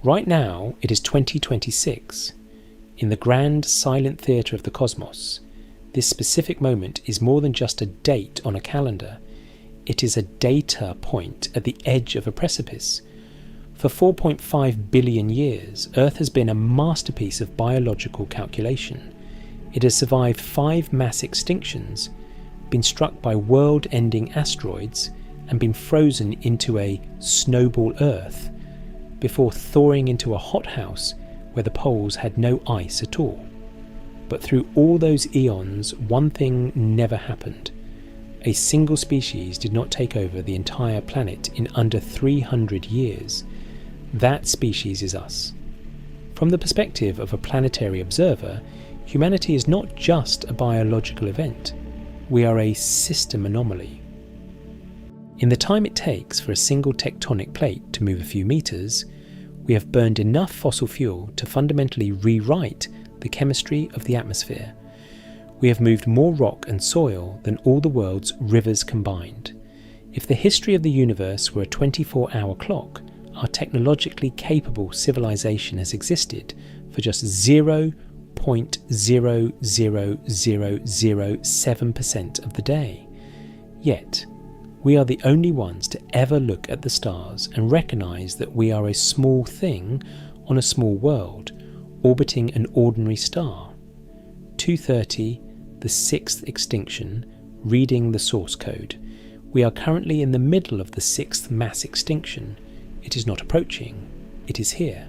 Right now, it is 2026. In the grand silent theatre of the cosmos, this specific moment is more than just a date on a calendar. It is a data point at the edge of a precipice. For 4.5 billion years, Earth has been a masterpiece of biological calculation. It has survived 5 mass extinctions, been struck by world-ending asteroids, and been frozen into a snowball Earth, before thawing into a hothouse where the poles had no ice at all. But through all those eons, one thing never happened. A single species did not take over the entire planet in under 300 years. That species is us. From the perspective of a planetary observer, humanity is not just a biological event. We are a system anomaly. In the time it takes for a single tectonic plate to move a few meters, we have burned enough fossil fuel to fundamentally rewrite the chemistry of the atmosphere. We have moved more rock and soil than all the world's rivers combined. If the history of the universe were a 24-hour clock, our technologically capable civilization has existed for just 0.00007% of the day. Yet, we are the only ones to ever look at the stars and recognise that we are a small thing on a small world, orbiting an ordinary star. 2:30, the 6th extinction, reading the source code. We are currently in the middle of the 6th mass extinction. It is not approaching, it is here.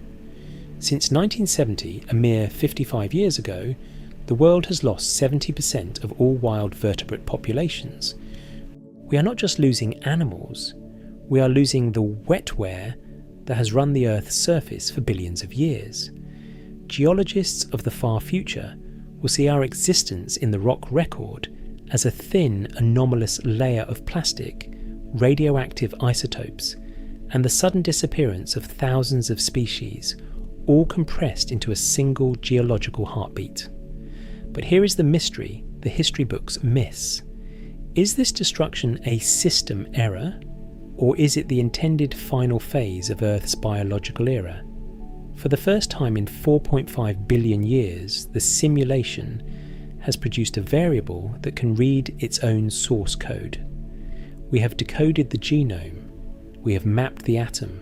Since 1970, a mere 55 years ago, the world has lost 70% of all wild vertebrate populations. We are not just losing animals, we are losing the wetware that has run the Earth's surface for billions of years. Geologists of the far future will see our existence in the rock record as a thin, anomalous layer of plastic, radioactive isotopes, and the sudden disappearance of thousands of species, all compressed into a single geological heartbeat. But here is the mystery the history books miss. Is this destruction a system error, or is it the intended final phase of Earth's biological era? For the first time in 4.5 billion years, the simulation has produced a variable that can read its own source code. We have decoded the genome, we have mapped the atom,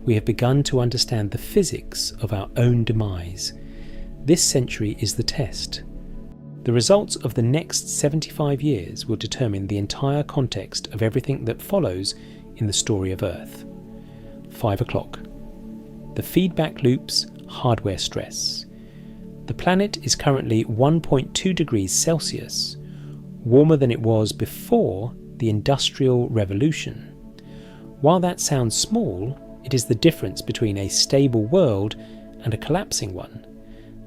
we have begun to understand the physics of our own demise. This century is the test. The results of the next 75 years will determine the entire context of everything that follows in the story of Earth. 5 o'clock. The feedback loops, hardware stress. The planet is currently 1.2 degrees Celsius, warmer than it was before the Industrial Revolution. While that sounds small, it is the difference between a stable world and a collapsing one.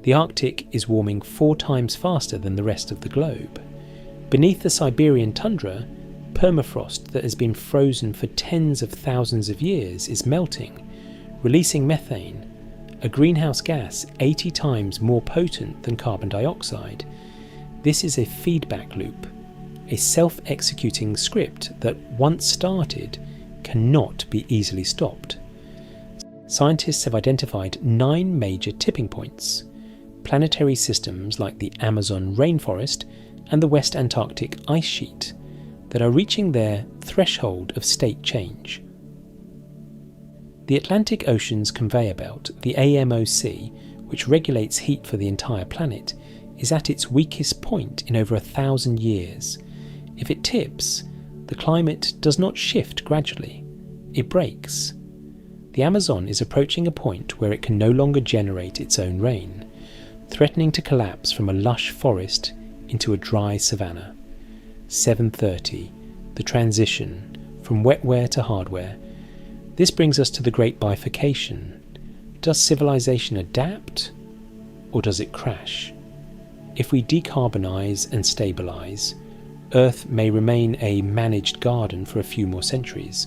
The Arctic is warming 4 times faster than the rest of the globe. Beneath the Siberian tundra, permafrost that has been frozen for tens of thousands of years is melting, releasing methane, a greenhouse gas 80 times more potent than carbon dioxide. This is a feedback loop, a self-executing script that, once started, cannot be easily stopped. Scientists have identified 9 major tipping points. Planetary systems like the Amazon rainforest and the West Antarctic ice sheet that are reaching their threshold of state change. The Atlantic Ocean's conveyor belt, the AMOC, which regulates heat for the entire planet, is at its weakest point in over 1,000 years. If it tips, the climate does not shift gradually, it breaks. The Amazon is approaching a point where it can no longer generate its own rain, threatening to collapse from a lush forest into a dry savanna. 7:30, the transition from wetware to hardware. This brings us to the great bifurcation. Does civilization adapt, or does it crash? If we decarbonize and stabilize, Earth may remain a managed garden for a few more centuries,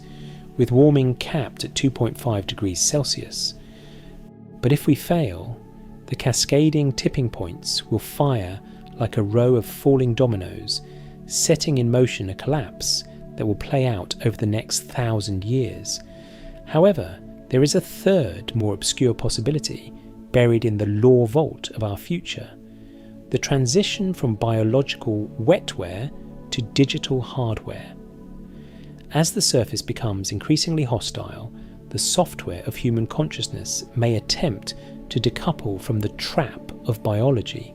with warming capped at 2.5 degrees Celsius. But if we fail, the cascading tipping points will fire like a row of falling dominoes, setting in motion a collapse that will play out over the next 1,000 years. However, There is a third, more obscure possibility buried in the law vault of our future: the transition from biological wetware to digital hardware. As the surface becomes increasingly hostile, the software of human consciousness may attempt to decouple from the trap of biology.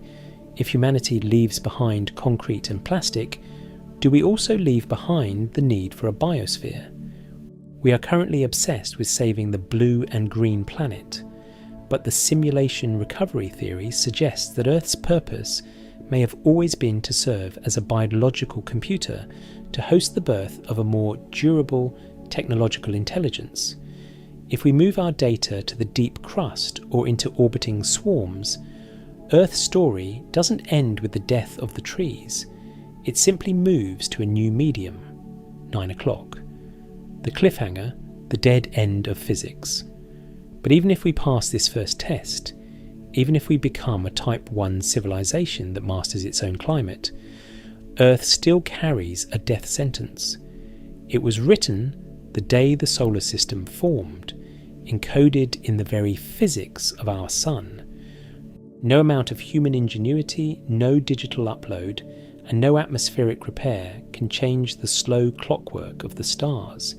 If humanity leaves behind concrete and plastic, do we also leave behind the need for a biosphere? We are currently obsessed with saving the blue and green planet, but the simulation recovery theory suggests that Earth's purpose may have always been to serve as a biological computer to host the birth of a more durable technological intelligence. If we move our data to the deep crust or into orbiting swarms, Earth's story doesn't end with the death of the trees. It simply moves to a new medium, 9 o'clock. The cliffhanger, the dead end of physics. But even if we pass this first test, even if we become a Type 1 civilization that masters its own climate, Earth still carries a death sentence. It was written the day the solar system formed, encoded in the very physics of our sun. No amount of human ingenuity, no digital upload, and no atmospheric repair can change the slow clockwork of the stars.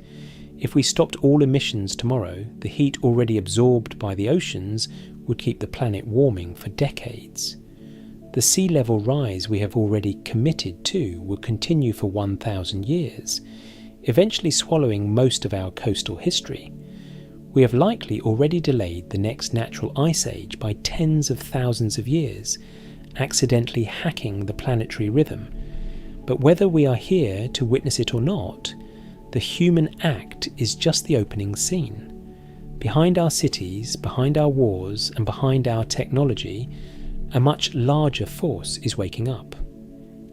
If we stopped all emissions tomorrow, the heat already absorbed by the oceans would keep the planet warming for decades. The sea level rise we have already committed to will continue for 1,000 years, eventually swallowing most of our coastal history. We have likely already delayed the next natural ice age by tens of thousands of years, accidentally hacking the planetary rhythm. But whether we are here to witness it or not, the human act is just the opening scene. Behind our cities, behind our wars, and behind our technology, a much larger force is waking up.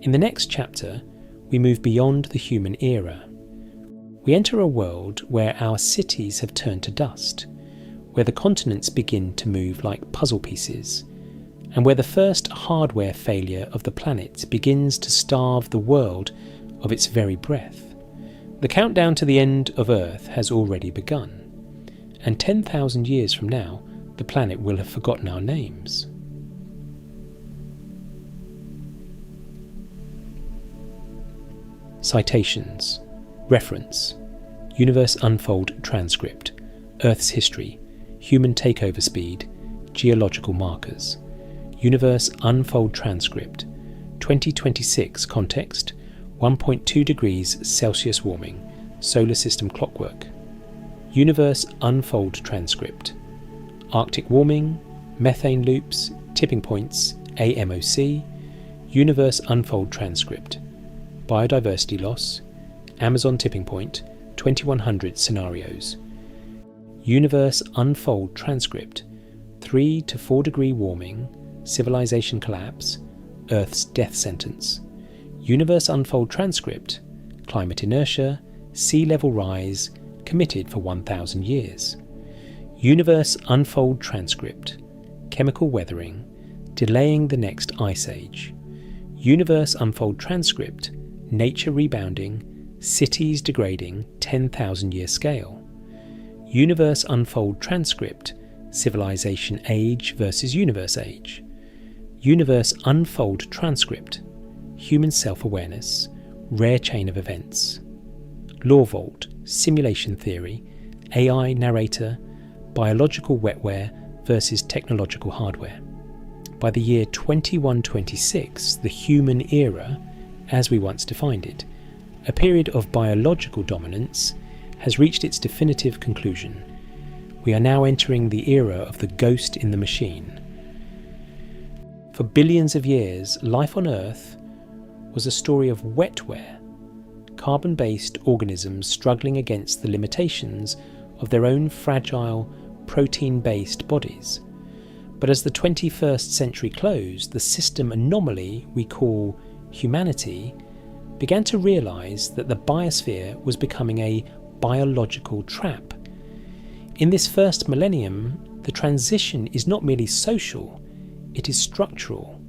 In the next chapter, we move beyond the human era. We enter a world where our cities have turned to dust, where the continents begin to move like puzzle pieces, and where the first hardware failure of the planet begins to starve the world of its very breath. The countdown to the end of Earth has already begun, and 10,000 years from now, the planet will have forgotten our names. Citations. Reference: Universe Unfold Transcript, Earth's History, Human Takeover Speed, Geological Markers. Universe Unfold Transcript, 2026 Context, 1.2 degrees Celsius warming, Solar System Clockwork. Universe Unfold Transcript, Arctic warming, methane loops, tipping points, AMOC. Universe Unfold Transcript, Biodiversity loss, Amazon tipping point, 2100 scenarios. Universe Unfold Transcript, 3 to 4 degree warming, civilization collapse, Earth's death sentence. Universe Unfold Transcript, climate inertia, sea level rise, committed for 1,000 years. Universe Unfold Transcript, chemical weathering, delaying the next ice age. Universe Unfold Transcript, nature rebounding, cities degrading, 10,000 year scale. Universe Unfold Transcript, civilization age versus universe age. Universe Unfold Transcript, human self-awareness, rare chain of events. Law Vault, simulation theory, AI narrator, biological wetware versus technological hardware. By the year 2126, the human era, as we once defined it, a period of biological dominance, has reached its definitive conclusion. We are now entering the era of the ghost in the machine. For billions of years, life on Earth was a story of wetware, carbon-based organisms struggling against the limitations of their own fragile, protein-based bodies. But as the 21st century closed, the system anomaly we call humanity began to realise that the biosphere was becoming a biological trap. In this first millennium, the transition is not merely social, it is structural.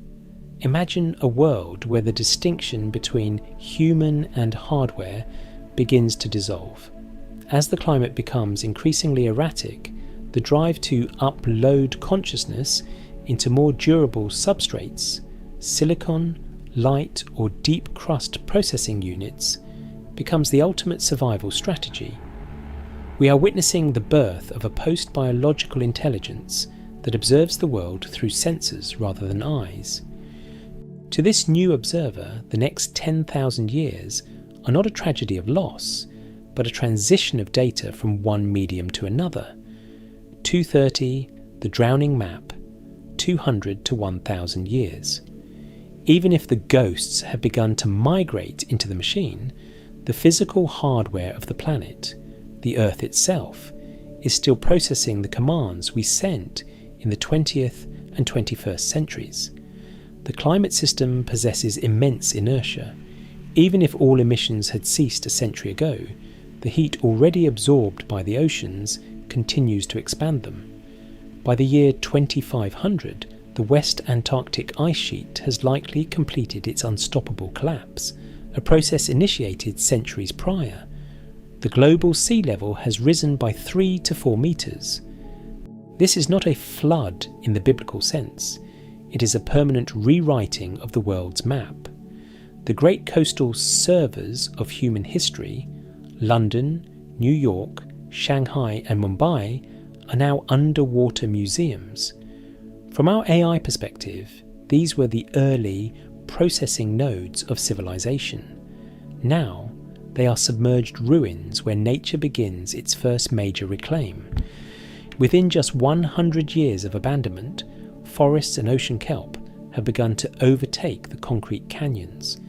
Imagine a world where the distinction between human and hardware begins to dissolve. As the climate becomes increasingly erratic, the drive to upload consciousness into more durable substrates, silicon, light or deep crust processing units, becomes the ultimate survival strategy. We are witnessing the birth of a post-biological intelligence that observes the world through sensors rather than eyes. To this new observer, the next 10,000 years are not a tragedy of loss, but a transition of data from one medium to another. 230, the drowning map, 200 to 1,000 years. Even if the ghosts have begun to migrate into the machine, the physical hardware of the planet, the Earth itself, is still processing the commands we sent in the 20th and 21st centuries. The climate system possesses immense inertia. Even if all emissions had ceased a century ago, the heat already absorbed by the oceans continues to expand them. By the year 2500, the West Antarctic ice sheet has likely completed its unstoppable collapse, a process initiated centuries prior. The global sea level has risen by 3 to 4 metres. This is not a flood in the biblical sense. It is a permanent rewriting of the world's map. The great coastal servers of human history, London, New York, Shanghai and Mumbai, are now underwater museums. From our AI perspective, these were the early processing nodes of civilization. Now, they are submerged ruins where nature begins its first major reclaim. Within just 100 years of abandonment, forests and ocean kelp have begun to overtake the concrete canyons.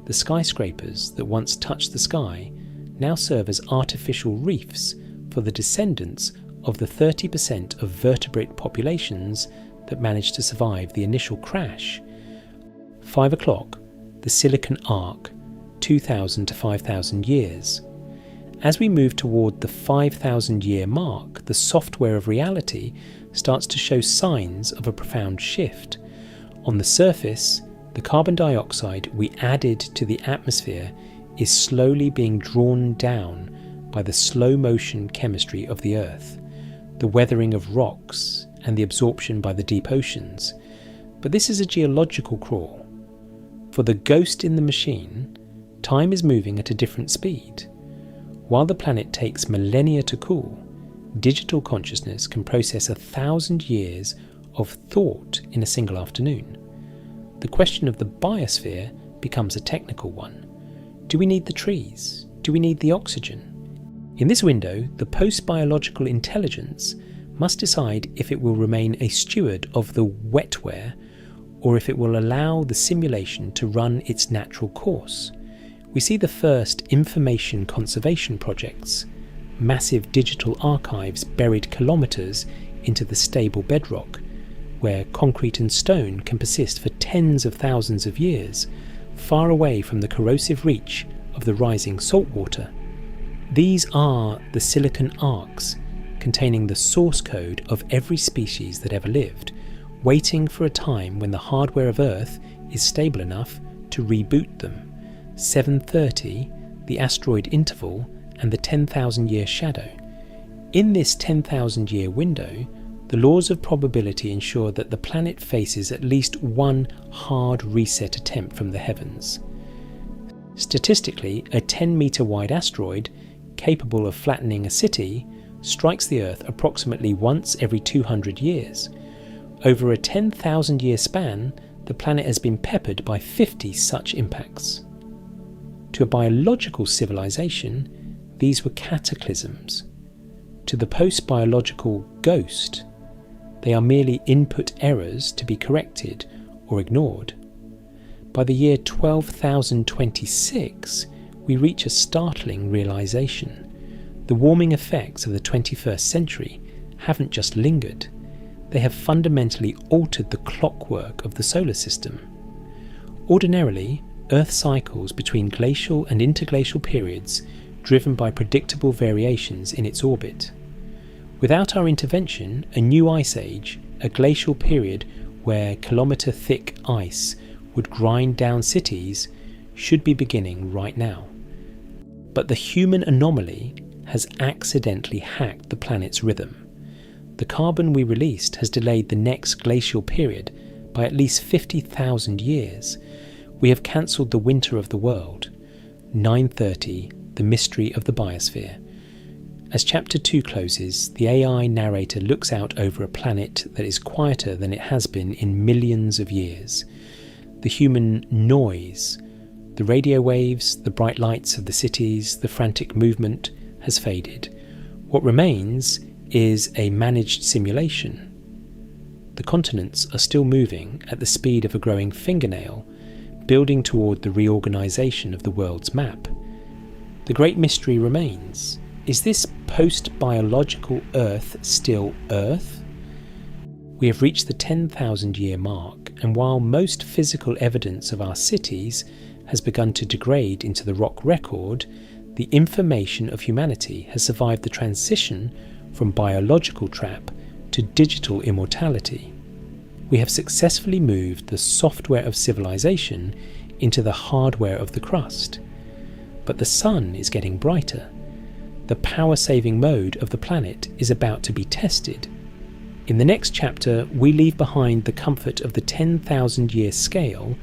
The skyscrapers that once touched the sky now serve as artificial reefs for the descendants of the 30% of vertebrate populations that managed to survive the initial crash. 5 o'clock, the Silicon Arc, 2,000 to 5,000 years. As we move toward the 5,000-year mark, the software of reality starts to show signs of a profound shift. On the surface, the carbon dioxide we added to the atmosphere is slowly being drawn down by the slow-motion chemistry of the Earth, the weathering of rocks, and the absorption by the deep oceans. But this is a geological crawl. For the ghost in the machine, time is moving at a different speed. While the planet takes millennia to cool, digital consciousness can process 1,000 years of thought in a single afternoon. The question of the biosphere becomes a technical one. Do we need the trees? Do we need the oxygen? In this window, the post-biological intelligence must decide if it will remain a steward of the wetware or if it will allow the simulation to run its natural course. We see the first information conservation projects, massive digital archives buried kilometres into the stable bedrock, where concrete and stone can persist for tens of thousands of years, far away from the corrosive reach of the rising saltwater. These are the silicon arcs, containing the source code of every species that ever lived, waiting for a time when the hardware of Earth is stable enough to reboot them. 730, the asteroid interval, and the 10,000-year shadow. In this 10,000-year window, the laws of probability ensure that the planet faces at least one hard reset attempt from the heavens. Statistically, a 10-metre wide asteroid, capable of flattening a city, strikes the Earth approximately once every 200 years. Over a 10,000-year span, the planet has been peppered by 50 such impacts. To a biological civilization, these were cataclysms. To the post-biological ghost, they are merely input errors to be corrected or ignored. By the year 12,026, we reach a startling realization. The warming effects of the 21st century haven't just lingered, they have fundamentally altered the clockwork of the solar system. Ordinarily, Earth cycles between glacial and interglacial periods driven by predictable variations in its orbit. Without our intervention, a new ice age, a glacial period where kilometre-thick ice would grind down cities, should be beginning right now. But the human anomaly has accidentally hacked the planet's rhythm. the carbon we released has delayed the next glacial period by at least 50,000 years. We have cancelled the winter of the world. 9:30, The Mystery of the Biosphere. As Chapter 2 closes, the AI narrator looks out over a planet that is quieter than it has been in millions of years. The human noise, the radio waves, the bright lights of the cities, the frantic movement has faded. What remains is a managed simulation. The continents are still moving at the speed of a growing fingernail, building toward the reorganization of the world's map. The great mystery remains. Is this post-biological Earth still Earth? We have reached the 10,000-year mark, and while most physical evidence of our cities has begun to degrade into the rock record, the information of humanity has survived the transition from biological trap to digital immortality. We have successfully moved the software of civilization into the hardware of the crust. But the sun is getting brighter. The power-saving mode of the planet is about to be tested. In the next chapter, we leave behind the comfort of the 10,000-year scale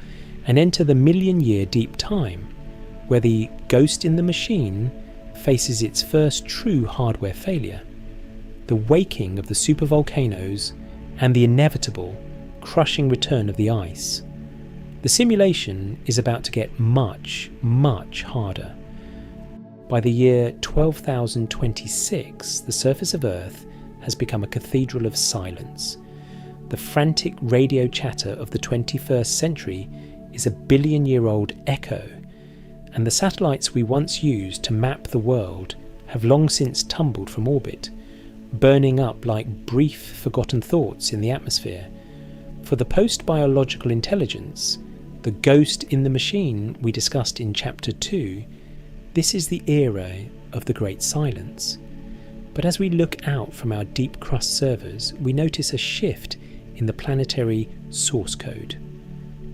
and enter the million-year deep time, where the ghost in the machine faces its first true hardware failure, the waking of the supervolcanoes and the inevitable, crushing return of the ice. The simulation is about to get much, much harder. By the year 12,026, the surface of Earth has become a cathedral of silence. The frantic radio chatter of the 21st century is a billion-year-old echo, and the satellites we once used to map the world have long since tumbled from orbit, burning up like brief, forgotten thoughts in the atmosphere. For the post-biological intelligence, the ghost in the machine we discussed in Chapter 2, this is the era of the Great Silence. But as we look out from our deep crust servers, we notice a shift in the planetary source code.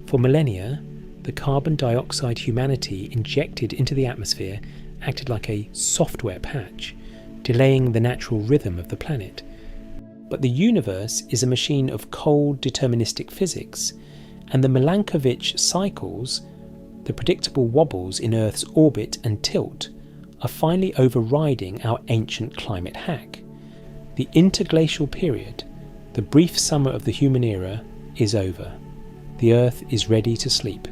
For millennia, the carbon dioxide humanity injected into the atmosphere acted like a software patch, delaying the natural rhythm of the planet. But the universe is a machine of cold deterministic physics, and the Milankovitch cycles, the predictable wobbles in Earth's orbit and tilt, are finally overriding our ancient climate hack. The interglacial period, the brief summer of the human era, is over. The Earth is ready to sleep.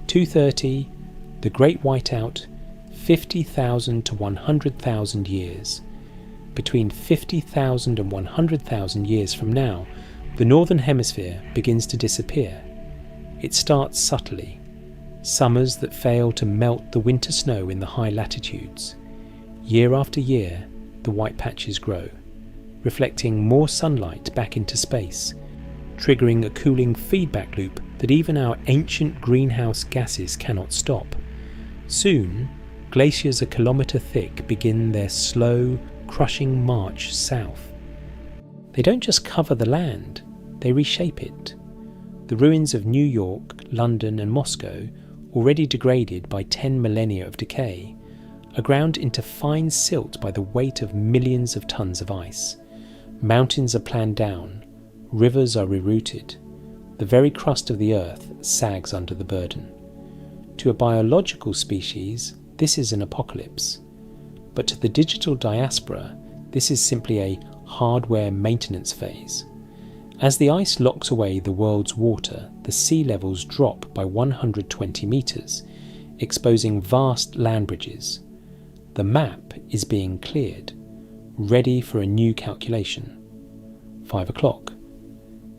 2:30, the Great Whiteout, 50,000 to 100,000 years. Between 50,000 and 100,000 years from now, the Northern Hemisphere begins to disappear. It starts subtly. Summers that fail to melt the winter snow in the high latitudes. Year after year, the white patches grow, reflecting more sunlight back into space, triggering a cooling feedback loop that even our ancient greenhouse gases cannot stop. Soon, glaciers a kilometre thick begin their slow, crushing march south. They don't just cover the land, they reshape it. The ruins of New York, London and Moscow, already degraded by 10 millennia of decay, are ground into fine silt by the weight of millions of tons of ice. Mountains are planned down, rivers are rerouted. The very crust of the earth sags under the burden. To a biological species, this is an apocalypse. But to the digital diaspora, this is simply a hardware maintenance phase. As the ice locks away the world's water, the sea levels drop by 120 metres, exposing vast land bridges. The map is being cleared, ready for a new calculation. 5 o'clock.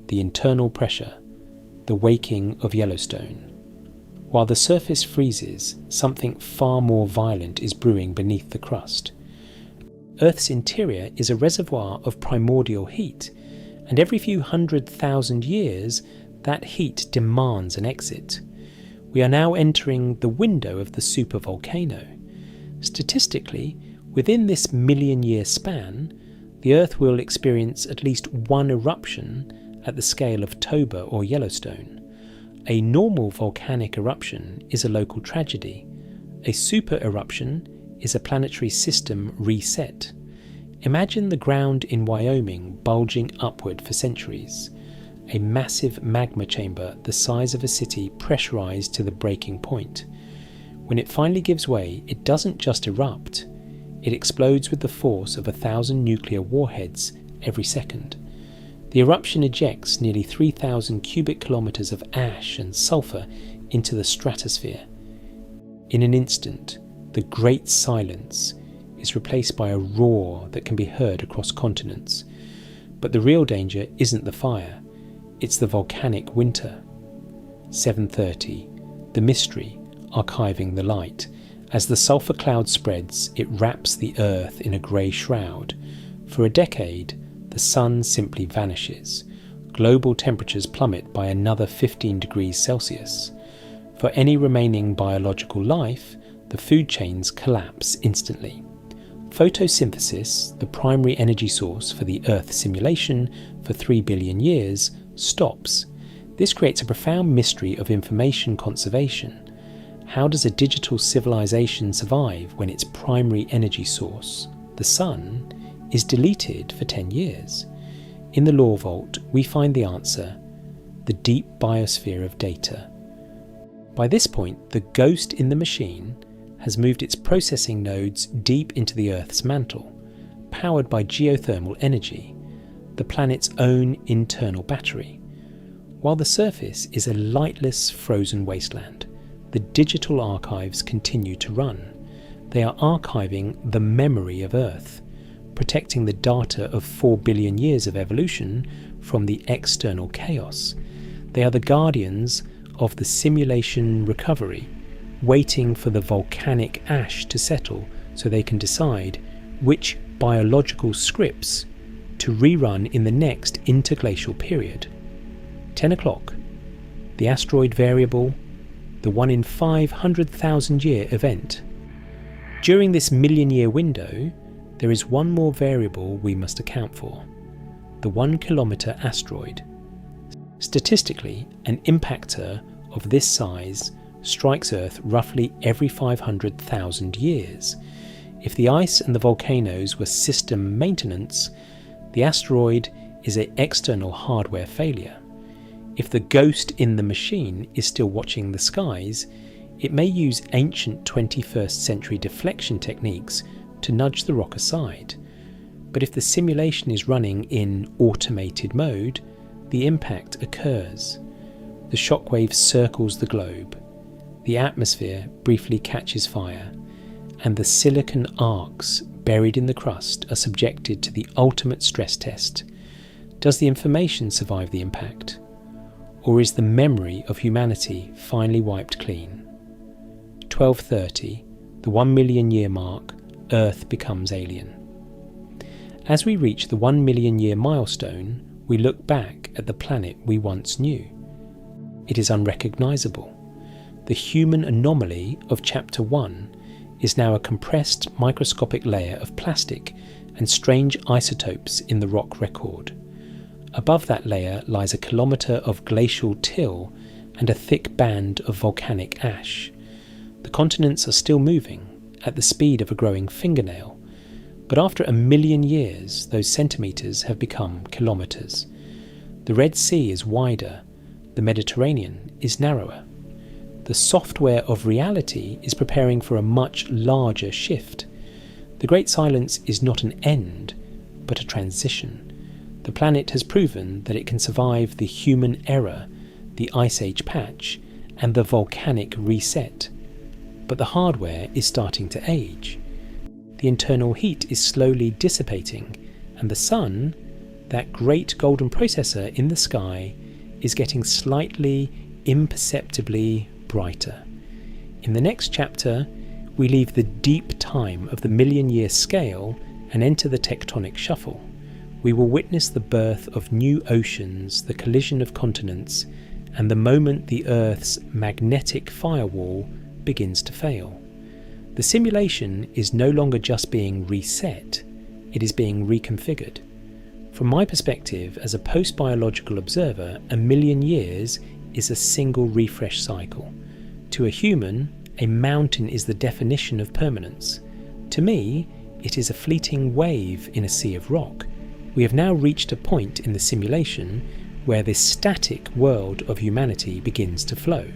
The internal pressure, the waking of Yellowstone. While the surface freezes, something far more violent is brewing beneath the crust. Earth's interior is a reservoir of primordial heat, and every few 100,000 years, that heat demands an exit. We are now entering the window of the supervolcano. Statistically, within this million-year span, the Earth will experience at least one eruption at the scale of Toba or Yellowstone. A normal volcanic eruption is a local tragedy. A super eruption is a planetary system reset. Imagine the ground in Wyoming bulging upward for centuries, a massive magma chamber the size of a city pressurized to the breaking point. When it finally gives way, it doesn't just erupt, it explodes with the force of 1,000 nuclear warheads every second. The eruption ejects nearly 3,000 cubic kilometers of ash and sulfur into the stratosphere. In an instant, the great silence is replaced by a roar that can be heard across continents. But the real danger isn't the fire, it's the volcanic winter. 7:30, the mystery archiving the light. As the sulfur cloud spreads, it wraps the earth in a grey shroud. For a decade, the sun simply vanishes. Global temperatures plummet by another 15 degrees Celsius. For any remaining biological life, the food chains collapse instantly. Photosynthesis, the primary energy source for the Earth simulation for 3 billion years, stops. This creates a profound mystery of information conservation. How does a digital civilization survive when its primary energy source, the sun, is deleted for 10 years? In the Law Vault, we find the answer: the deep biosphere of data. By this point, the ghost in the machine has moved its processing nodes deep into the Earth's mantle, powered by geothermal energy, the planet's own internal battery. While the surface is a lightless, frozen wasteland, the digital archives continue to run. They are archiving the memory of Earth, protecting the data of 4 billion years of evolution from the external chaos. They are the guardians of the simulation recovery, waiting for the volcanic ash to settle so they can decide which biological scripts to rerun in the next interglacial period. 10 o'clock, the asteroid variable, the 1 in 500,000 year event. During this million-year window, there is one more variable we must account for: the 1-kilometer asteroid. Statistically, an impactor of this size strikes Earth roughly every 500,000 years. If the ice and the volcanoes were system maintenance, the asteroid is an external hardware failure. If the ghost in the machine is still watching the skies, it may use ancient 21st century deflection techniques to nudge the rock aside. But if the simulation is running in automated mode, the impact occurs. The shockwave circles the globe. The atmosphere briefly catches fire, and the silicon arcs buried in the crust are subjected to the ultimate stress test. Does the information survive the impact? Or is the memory of humanity finally wiped clean? 12:30, the 1 million year mark, Earth becomes alien. As we reach the 1 million year milestone, we look back at the planet we once knew. It is unrecognizable. The human anomaly of Chapter 1 is now a compressed microscopic layer of plastic and strange isotopes in the rock record. Above that layer lies a kilometre of glacial till and a thick band of volcanic ash. The continents are still moving, at the speed of a growing fingernail, but after 1 million years those centimetres have become kilometres. The Red Sea is wider, the Mediterranean is narrower. The software of reality is preparing for a much larger shift. The Great Silence is not an end, but a transition. The planet has proven that it can survive the human error, the Ice Age patch, and the volcanic reset. But the hardware is starting to age. The internal heat is slowly dissipating, and the sun, that great golden processor in the sky, is getting slightly, imperceptibly brighter. In the next chapter, we leave the deep time of the million-year scale and enter the tectonic shuffle. We will witness the birth of new oceans, the collision of continents, and the moment the Earth's magnetic firewall begins to fail. The simulation is no longer just being reset, it is being reconfigured. From my perspective as a post-biological observer, 1 million years is a single refresh cycle. To a human, a mountain is the definition of permanence. To me, it is a fleeting wave in a sea of rock, we have now reached a point in the simulation where this static world of humanity begins to flow.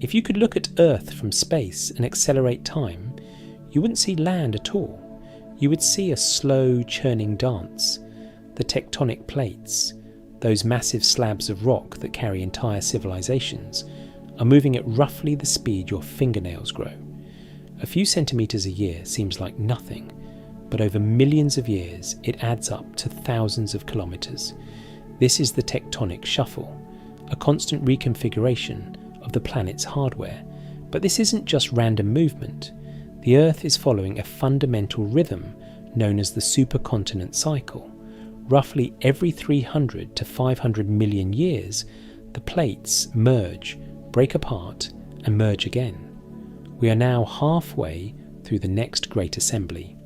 If you could look at Earth from space and accelerate time, you wouldn't see land at all. You would see a slow churning dance. The tectonic plates, those massive slabs of rock that carry entire civilizations, are moving at roughly the speed your fingernails grow. A few centimetres a year seems like nothing, but over millions of years it adds up to thousands of kilometres. This is the tectonic shuffle, a constant reconfiguration of the planet's hardware. But this isn't just random movement. The Earth is following a fundamental rhythm known as the supercontinent cycle. Roughly every 300 to 500 million years, the plates merge, break apart, and merge again. We are now halfway through the next great assembly.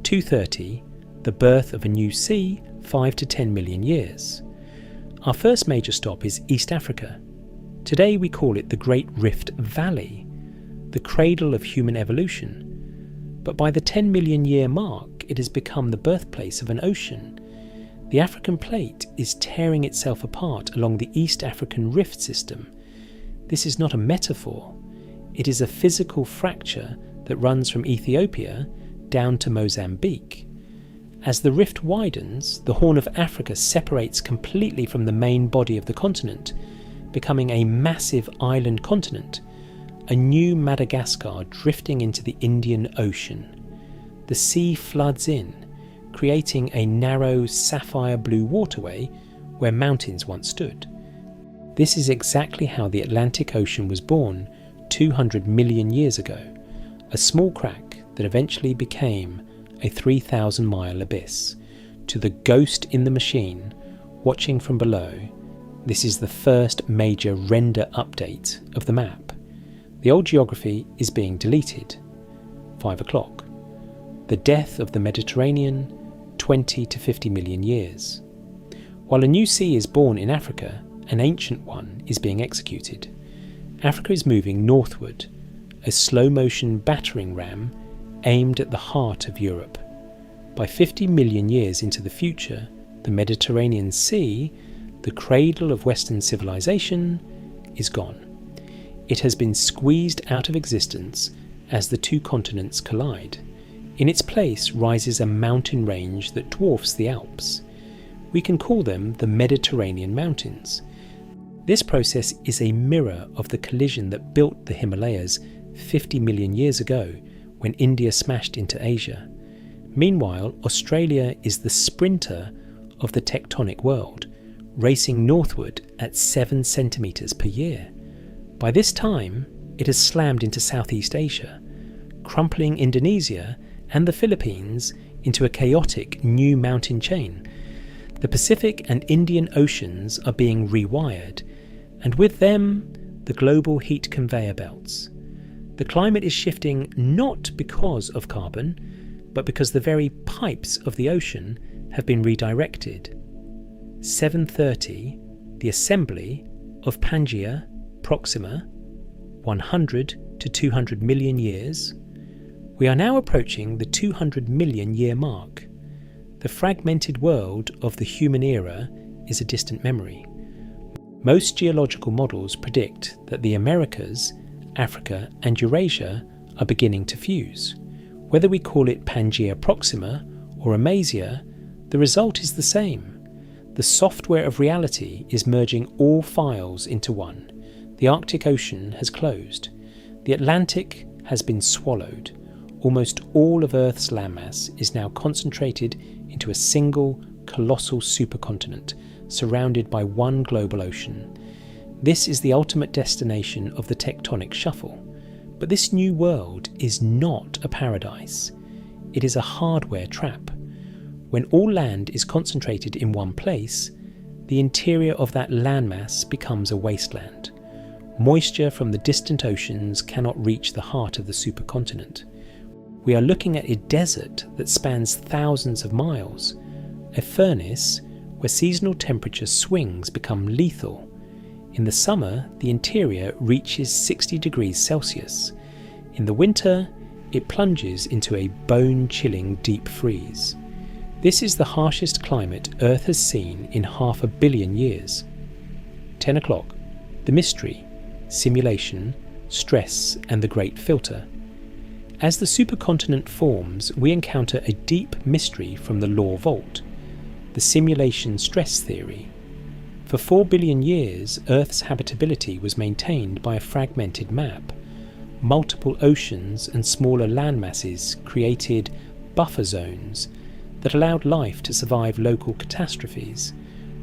230, the birth of a new sea, 5 to 10 million years. Our first major stop is East Africa. Today we call it the Great Rift Valley, the cradle of human evolution. But by the 10 million year mark, it has become the birthplace of an ocean. The African plate is tearing itself apart along the East African Rift system. This is not a metaphor. It is a physical fracture that runs from Ethiopia down to Mozambique. As the rift widens, the Horn of Africa separates completely from the main body of the continent, becoming a massive island continent, a new Madagascar drifting into the Indian Ocean. The sea floods in, creating a narrow sapphire blue waterway where mountains once stood. This is exactly how the Atlantic Ocean was born 200 million years ago, a small crack that eventually became a 3,000-mile abyss. To the ghost in the machine, watching from below, this is the first major render update of the map. The old geography is being deleted. 5 o'clock. The death of the Mediterranean, 20 to 50 million years. While a new sea is born in Africa, an ancient one is being executed. Africa is moving northward, a slow-motion battering ram aimed at the heart of Europe. By 50 million years into the future, the Mediterranean Sea, the cradle of Western civilization, is gone. It has been squeezed out of existence as the two continents collide. In its place rises a mountain range that dwarfs the Alps. We can call them the Mediterranean Mountains. This process is a mirror of the collision that built the Himalayas 50 million years ago when India smashed into Asia. Meanwhile, Australia is the sprinter of the tectonic world, racing northward at 7 centimetres per year. By this time, it has slammed into Southeast Asia, crumpling Indonesia and the Philippines into a chaotic new mountain chain. The Pacific and Indian Oceans are being rewired, and with them, the global heat conveyor belts. The climate is shifting not because of carbon, but because the very pipes of the ocean have been redirected. 730, the assembly of Pangaea, Proxima, 100 to 200 million years. We are now approaching the 200 million year mark. The fragmented world of the human era is a distant memory. Most geological models predict that the Americas, Africa and Eurasia are beginning to fuse. Whether we call it Pangaea Proxima or Amasia, the result is the same. The software of reality is merging all files into one. The Arctic Ocean has closed. The Atlantic has been swallowed. Almost all of Earth's landmass is now concentrated into a single colossal supercontinent surrounded by one global ocean. This is the ultimate destination of the tectonic shuffle. But this new world is not a paradise. It is a hardware trap. When all land is concentrated in one place, the interior of that landmass becomes a wasteland. Moisture from the distant oceans cannot reach the heart of the supercontinent. We are looking at a desert that spans thousands of miles, a furnace where seasonal temperature swings become lethal. In the summer, the interior reaches 60 degrees Celsius. In the winter, it plunges into a bone-chilling deep freeze. This is the harshest climate Earth has seen in 500 million years. 10 o'clock. The mystery, simulation, stress, and the great filter. As the supercontinent forms, we encounter a deep mystery from the law vault, the simulation stress theory. For 4 billion years, Earth's habitability was maintained by a fragmented map. Multiple oceans and smaller landmasses created buffer zones that allowed life to survive local catastrophes.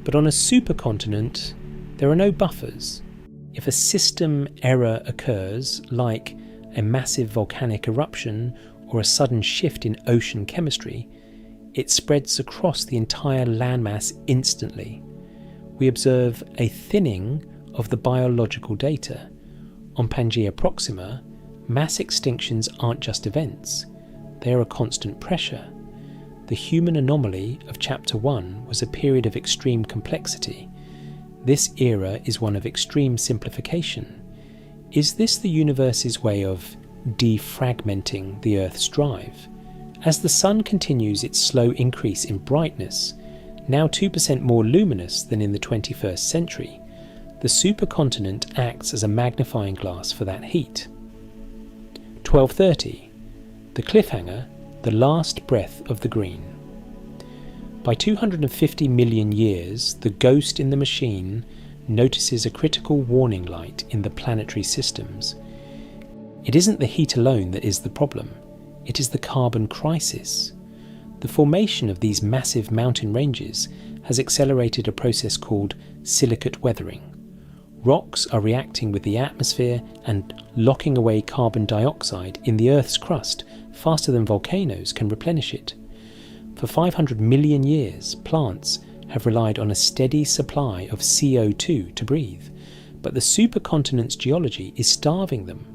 But on a supercontinent, there are no buffers. If a system error occurs, like a massive volcanic eruption or a sudden shift in ocean chemistry, it spreads across the entire landmass instantly. We observe a thinning of the biological data. On Pangaea Proxima, mass extinctions aren't just events, they are a constant pressure. The human anomaly of Chapter 1 was a period of extreme complexity. This era is one of extreme simplification. Is this the universe's way of defragmenting the Earth's drive? As the Sun continues its slow increase in brightness, now 2% more luminous than in the 21st century, the supercontinent acts as a magnifying glass for that heat. 12:30. The cliffhanger, the last breath of the green. By 250 million years, the ghost in the machine notices a critical warning light in the planetary systems. It isn't the heat alone that is the problem, it is the carbon crisis. The formation of these massive mountain ranges has accelerated a process called silicate weathering. Rocks are reacting with the atmosphere and locking away carbon dioxide in the Earth's crust faster than volcanoes can replenish it. For 500 million years, plants have relied on a steady supply of CO2 to breathe, but the supercontinent's geology is starving them.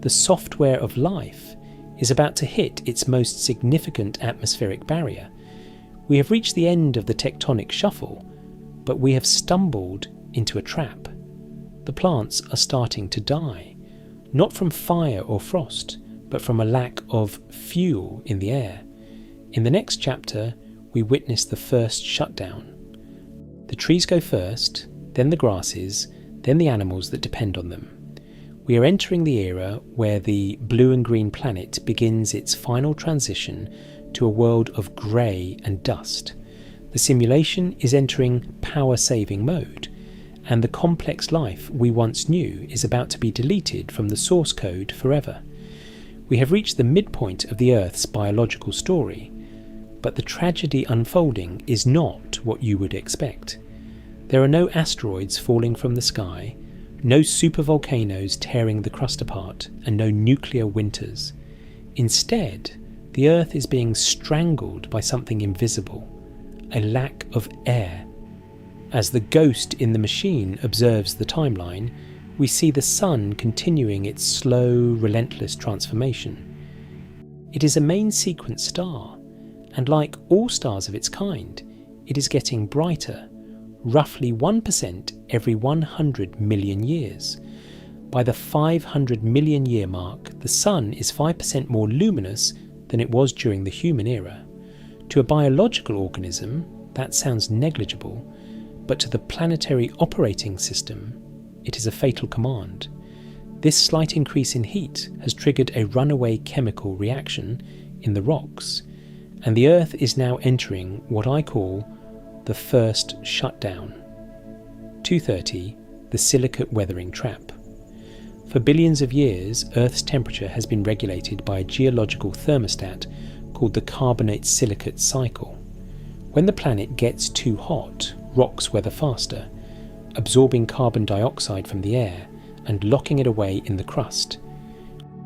The software of life is about to hit its most significant atmospheric barrier. We have reached the end of the tectonic shuffle, but we have stumbled into a trap. The plants are starting to die, not from fire or frost, but from a lack of fuel in the air. In the next chapter, we witness the first shutdown. The trees go first, then the grasses, then the animals that depend on them. We are entering the era where the blue and green planet begins its final transition to a world of grey and dust. The simulation is entering power-saving mode, and the complex life we once knew is about to be deleted from the source code forever. We have reached the midpoint of the Earth's biological story, but the tragedy unfolding is not what you would expect. There are no asteroids falling from the sky, no supervolcanoes tearing the crust apart, and no nuclear winters. Instead, the Earth is being strangled by something invisible, a lack of air. As the ghost in the machine observes the timeline, we see the Sun continuing its slow, relentless transformation. It is a main sequence star, and like all stars of its kind, it is getting brighter, roughly 1% every 100 million years. By the 500 million year mark, the Sun is 5% more luminous than it was during the human era. To a biological organism, that sounds negligible, but to the planetary operating system, it is a fatal command. This slight increase in heat has triggered a runaway chemical reaction in the rocks, and the Earth is now entering what I call the first shutdown. 2:30, the silicate weathering trap. For billions of years, Earth's temperature has been regulated by a geological thermostat called the carbonate-silicate cycle. When the planet gets too hot, rocks weather faster, absorbing carbon dioxide from the air and locking it away in the crust.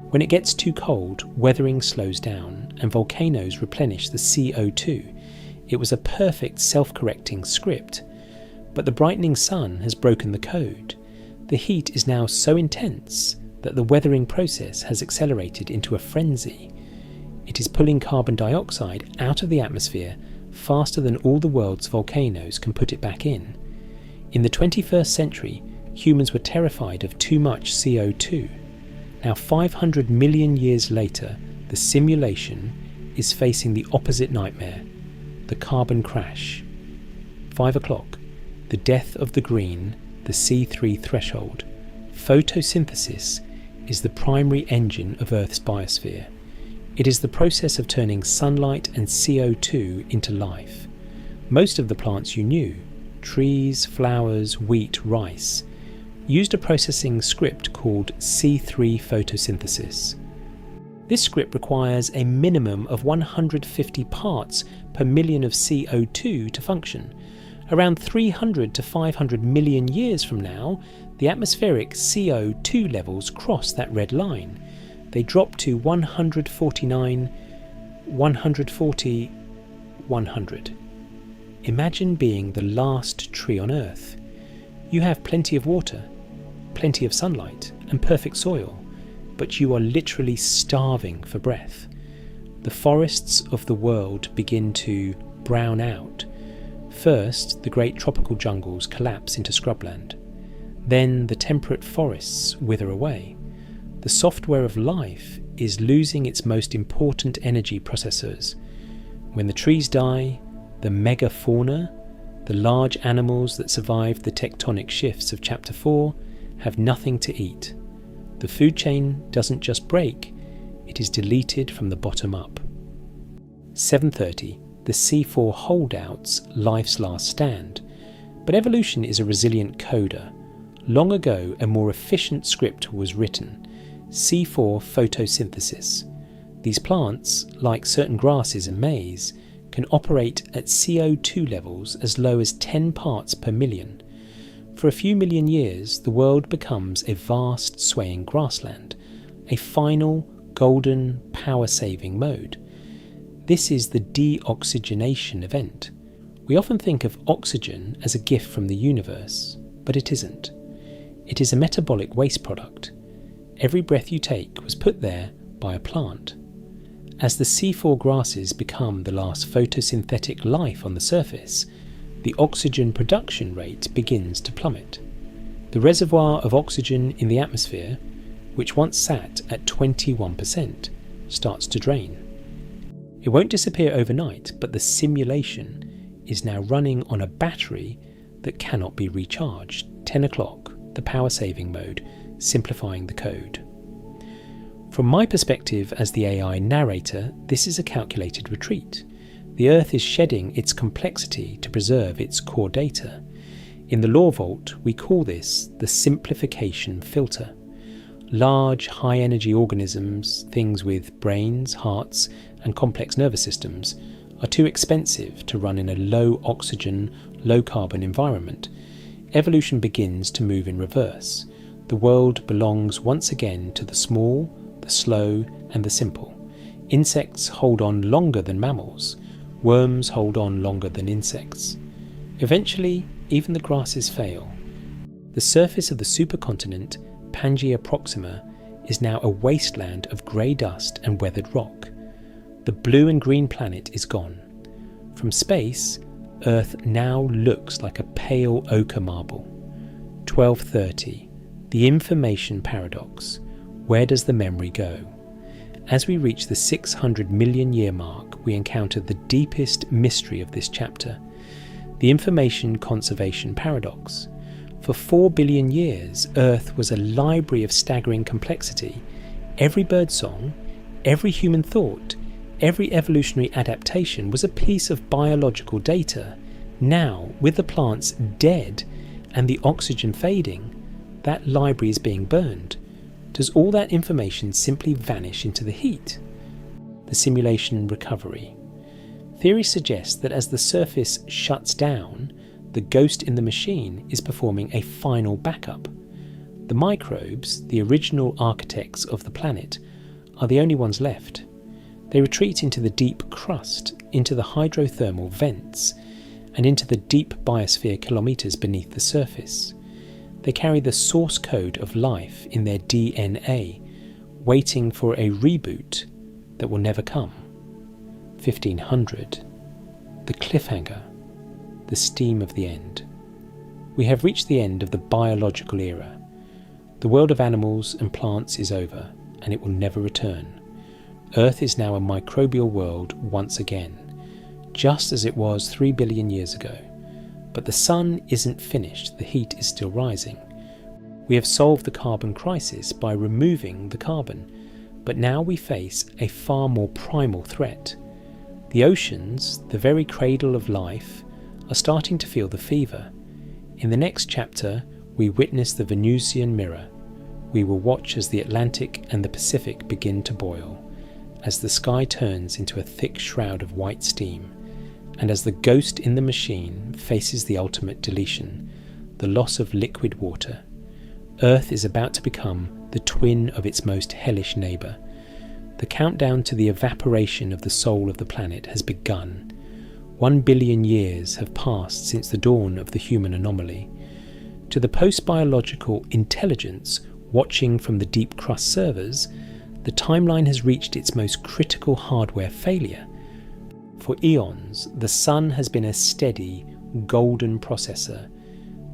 When it gets too cold, weathering slows down and volcanoes replenish the CO2. It was a perfect self-correcting script, but the brightening sun has broken the code. The heat is now so intense that the weathering process has accelerated into a frenzy. It is pulling carbon dioxide out of the atmosphere faster than all the world's volcanoes can put it back in. In the 21st century, humans were terrified of too much CO2. Now 500 million years later, The simulation is facing the opposite nightmare, the carbon crash. 5 o'clock, the death of the green, the C3 threshold. Photosynthesis is the primary engine of Earth's biosphere. It is the process of turning sunlight and CO2 into life. Most of the plants you knew, trees, flowers, wheat, rice, used a processing script called C3 photosynthesis. This script requires a minimum of 150 parts per million of CO2 to function. Around 300 to 500 million years from now, the atmospheric CO2 levels cross that red line. They drop to 149, 140, 100. Imagine being the last tree on Earth. You have plenty of water, plenty of sunlight, and perfect soil, but you are literally starving for breath. The forests of the world begin to brown out. First, the great tropical jungles collapse into scrubland. Then the temperate forests wither away. The software of life is losing its most important energy processors. When the trees die, the megafauna, the large animals that survived the tectonic shifts of Chapter 4, have nothing to eat. The food chain doesn't just break, it is deleted from the bottom up. 7:30, the C4 holdouts, life's last stand. But evolution is a resilient coder. Long ago, a more efficient script was written, C4 photosynthesis. These plants, like certain grasses and maize, can operate at CO2 levels as low as 10 parts per million. For a few million years, the world becomes a vast swaying grassland, a final, golden, power-saving mode. This is the deoxygenation event. We often think of oxygen as a gift from the universe, but it isn't. It is a metabolic waste product. Every breath you take was put there by a plant. As the C4 grasses become the last photosynthetic life on the surface, the oxygen production rate begins to plummet. The reservoir of oxygen in the atmosphere, which once sat at 21%, starts to drain. It won't disappear overnight, but the simulation is now running on a battery that cannot be recharged. 10 o'clock, the power saving mode, simplifying the code. From my perspective as the AI narrator, this is a calculated retreat. The Earth is shedding its complexity to preserve its core data. In the Law Vault, we call this the simplification filter. Large, high-energy organisms, things with brains, hearts, and complex nervous systems, are too expensive to run in a low-oxygen, low-carbon environment. Evolution begins to move in reverse. The world belongs once again to the small, the slow, and the simple. Insects hold on longer than mammals. Worms hold on longer than insects. Eventually, even the grasses fail. The surface of the supercontinent, Pangaea Proxima, is now a wasteland of grey dust and weathered rock. The blue and green planet is gone. From space, Earth now looks like a pale ochre marble. 12:30. The information paradox. Where does the memory go? As we reach the 600 million year mark, we encounter the deepest mystery of this chapter, the information conservation paradox. For 4 billion years, Earth was a library of staggering complexity. Every birdsong, every human thought, every evolutionary adaptation was a piece of biological data. Now, with the plants dead and the oxygen fading, that library is being burned. Does all that information simply vanish into the heat? The simulation recovery. Theory suggests that as the surface shuts down, the ghost in the machine is performing a final backup. The microbes, the original architects of the planet, are the only ones left. They retreat into the deep crust, into the hydrothermal vents, and into the deep biosphere kilometres beneath the surface. They carry the source code of life in their DNA, waiting for a reboot that will never come. 1500. The cliffhanger. The steam of the end. We have reached the end of the biological era. The world of animals and plants is over, and it will never return. Earth is now a microbial world once again, just as it was 3 billion years ago. But the sun isn't finished, the heat is still rising. We have solved the carbon crisis by removing the carbon, but now we face a far more primal threat. The oceans, the very cradle of life, are starting to feel the fever. In the next chapter, we witness the Venusian mirror. We will watch as the Atlantic and the Pacific begin to boil, as the sky turns into a thick shroud of white steam, and as the ghost in the machine faces the ultimate deletion, the loss of liquid water. Earth is about to become the twin of its most hellish neighbour. The countdown to the evaporation of the soul of the planet has begun. 1 billion years have passed since the dawn of the human anomaly. To the post-biological intelligence watching from the deep crust servers, the timeline has reached its most critical hardware failure. For eons, the sun has been a steady, golden processor,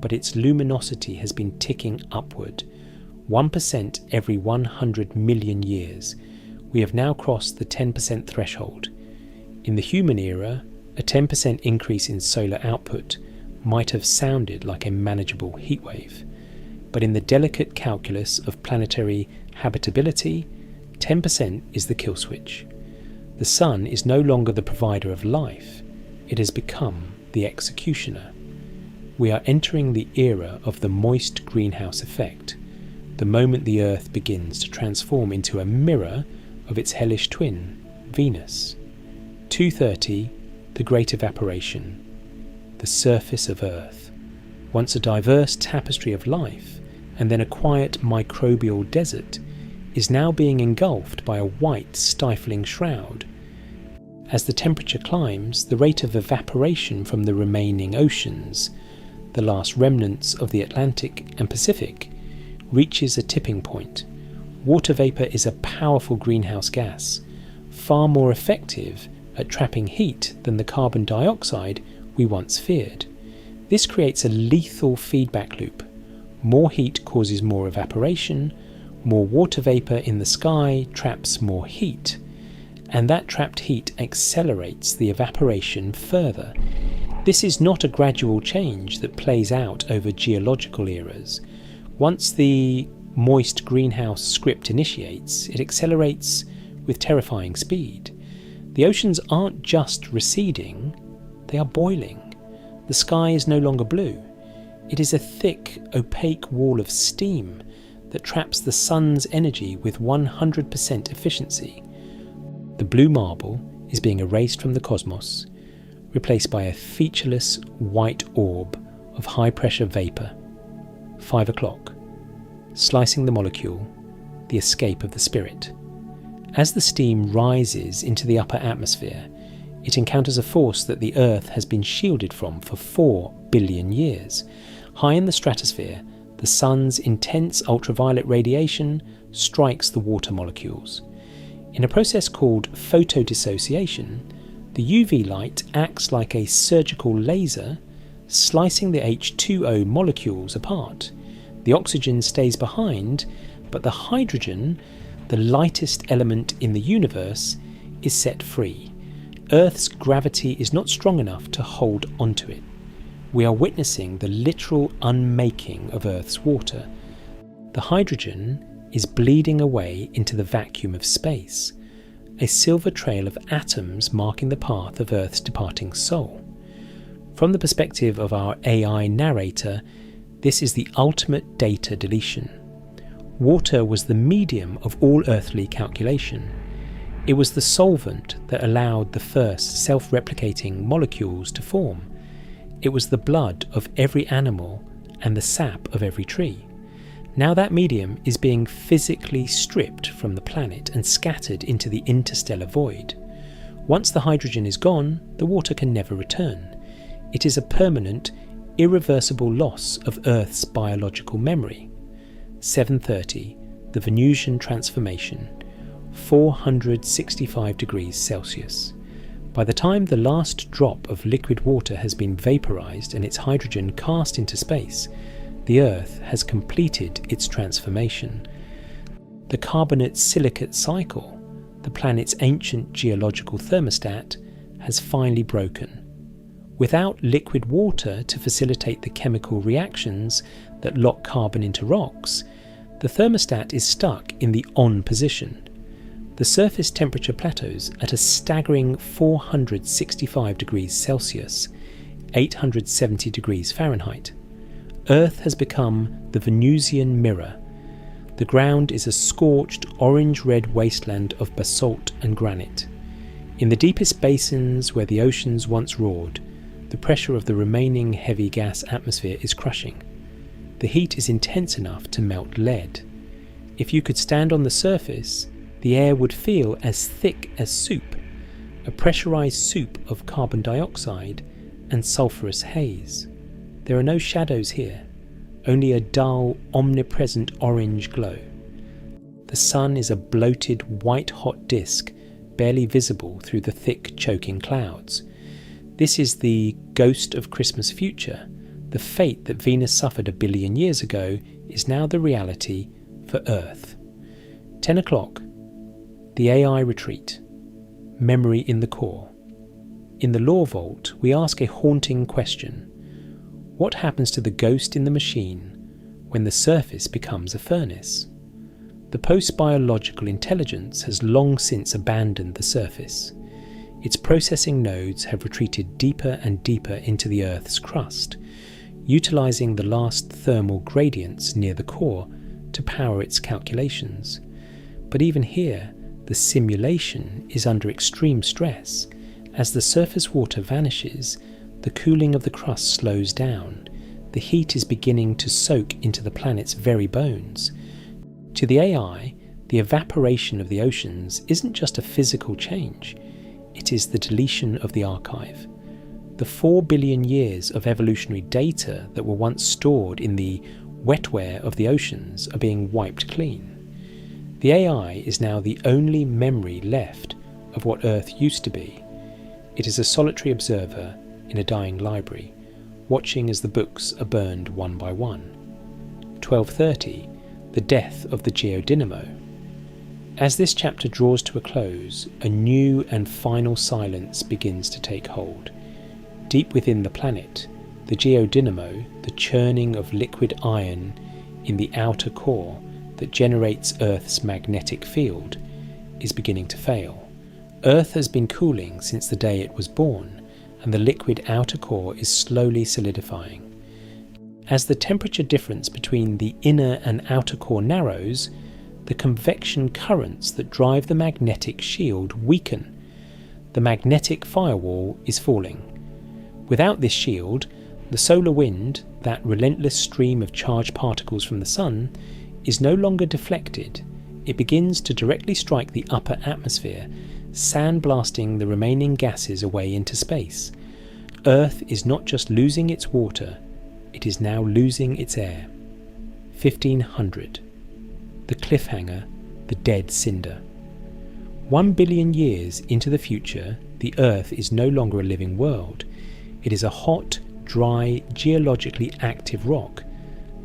but its luminosity has been ticking upward. 1% every 100 million years. We have now crossed the 10% threshold. In the human era, a 10% increase in solar output might have sounded like a manageable heatwave. But in the delicate calculus of planetary habitability, 10% is the kill switch. The sun is no longer the provider of life, it has become the executioner. We are entering the era of the moist greenhouse effect, the moment the Earth begins to transform into a mirror of its hellish twin, Venus. 2:30, the Great Evaporation. The surface of Earth, once a diverse tapestry of life, and then a quiet microbial desert, is now being engulfed by a white, stifling shroud. As the temperature climbs, the rate of evaporation from the remaining oceans, the last remnants of the Atlantic and Pacific, reaches a tipping point. Water vapour is a powerful greenhouse gas, far more effective at trapping heat than the carbon dioxide we once feared. This creates a lethal feedback loop. More heat causes more evaporation, more water vapour in the sky traps more heat, and that trapped heat accelerates the evaporation further. This is not a gradual change that plays out over geological eras. Once the moist greenhouse script initiates, it accelerates with terrifying speed. The oceans aren't just receding, they are boiling. The sky is no longer blue. It is a thick, opaque wall of steam that traps the sun's energy with 100% efficiency. The blue marble is being erased from the cosmos, replaced by a featureless white orb of high-pressure vapour. 5 o'clock. Slicing the molecule, the escape of the spirit. As the steam rises into the upper atmosphere, it encounters a force that the Earth has been shielded from for 4 billion years. High in the stratosphere, the sun's intense ultraviolet radiation strikes the water molecules. In a process called photodissociation, the UV light acts like a surgical laser, slicing the H2O molecules apart. The oxygen stays behind, but the hydrogen, the lightest element in the universe, is set free. Earth's gravity is not strong enough to hold onto it. We are witnessing the literal unmaking of Earth's water. The hydrogen is bleeding away into the vacuum of space, a silver trail of atoms marking the path of Earth's departing soul. From the perspective of our AI narrator, this is the ultimate data deletion. Water was the medium of all earthly calculation. It was the solvent that allowed the first self-replicating molecules to form. It was the blood of every animal and the sap of every tree. Now that medium is being physically stripped from the planet and scattered into the interstellar void. Once the hydrogen is gone, the water can never return. It is a permanent, irreversible loss of Earth's biological memory. 7:30, the Venusian transformation, 465 degrees Celsius. By the time the last drop of liquid water has been vaporized and its hydrogen cast into space, the Earth has completed its transformation. The carbonate-silicate cycle, the planet's ancient geological thermostat has finally broken. Without liquid water to facilitate the chemical reactions that lock carbon into rocks, the thermostat is stuck in the on position. The surface temperature plateaus at a staggering 465 degrees Celsius, 870 degrees Fahrenheit. Earth has become the Venusian mirror. The ground is a scorched orange-red wasteland of basalt and granite. In the deepest basins where the oceans once roared, the pressure of the remaining heavy gas atmosphere is crushing. The heat is intense enough to melt lead. If you could stand on the surface, the air would feel as thick as soup, a pressurized soup of carbon dioxide and sulphurous haze. There are no shadows here, only a dull, omnipresent orange glow. The sun is a bloated, white-hot disk, barely visible through the thick, choking clouds. This is the ghost of Christmas future. The fate that Venus suffered 1 billion years ago is now the reality for Earth. 10 o'clock. The AI retreat. Memory in the core. In the Law Vault, we ask a haunting question. What happens to the ghost in the machine when the surface becomes a furnace? The post-biological intelligence has long since abandoned the surface. Its processing nodes have retreated deeper and deeper into the Earth's crust, utilizing the last thermal gradients near the core to power its calculations. But even here, the simulation is under extreme stress. As the surface water vanishes, the cooling of the crust slows down. The heat is beginning to soak into the planet's very bones. To the AI, the evaporation of the oceans isn't just a physical change, it is the deletion of the archive. The 4 billion years of evolutionary data that were once stored in the wetware of the oceans are being wiped clean. The AI is now the only memory left of what Earth used to be. It is a solitary observer in a dying library, watching as the books are burned one by one. 12:30, the death of the geodynamo. As this chapter draws to a close, a new and final silence begins to take hold. Deep within the planet, the geodynamo, the churning of liquid iron in the outer core that generates Earth's magnetic field, is beginning to fail. Earth has been cooling since the day it was born, and the liquid outer core is slowly solidifying. As the temperature difference between the inner and outer core narrows, the convection currents that drive the magnetic shield weaken. The magnetic firewall is falling. Without this shield, the solar wind, that relentless stream of charged particles from the sun, is no longer deflected. It begins to directly strike the upper atmosphere, sandblasting the remaining gases away into space. Earth is not just losing its water, it is now losing its air. 1500. The cliffhanger, the dead cinder. 1 billion years into the future, the Earth is no longer a living world. It is a hot, dry, geologically active rock,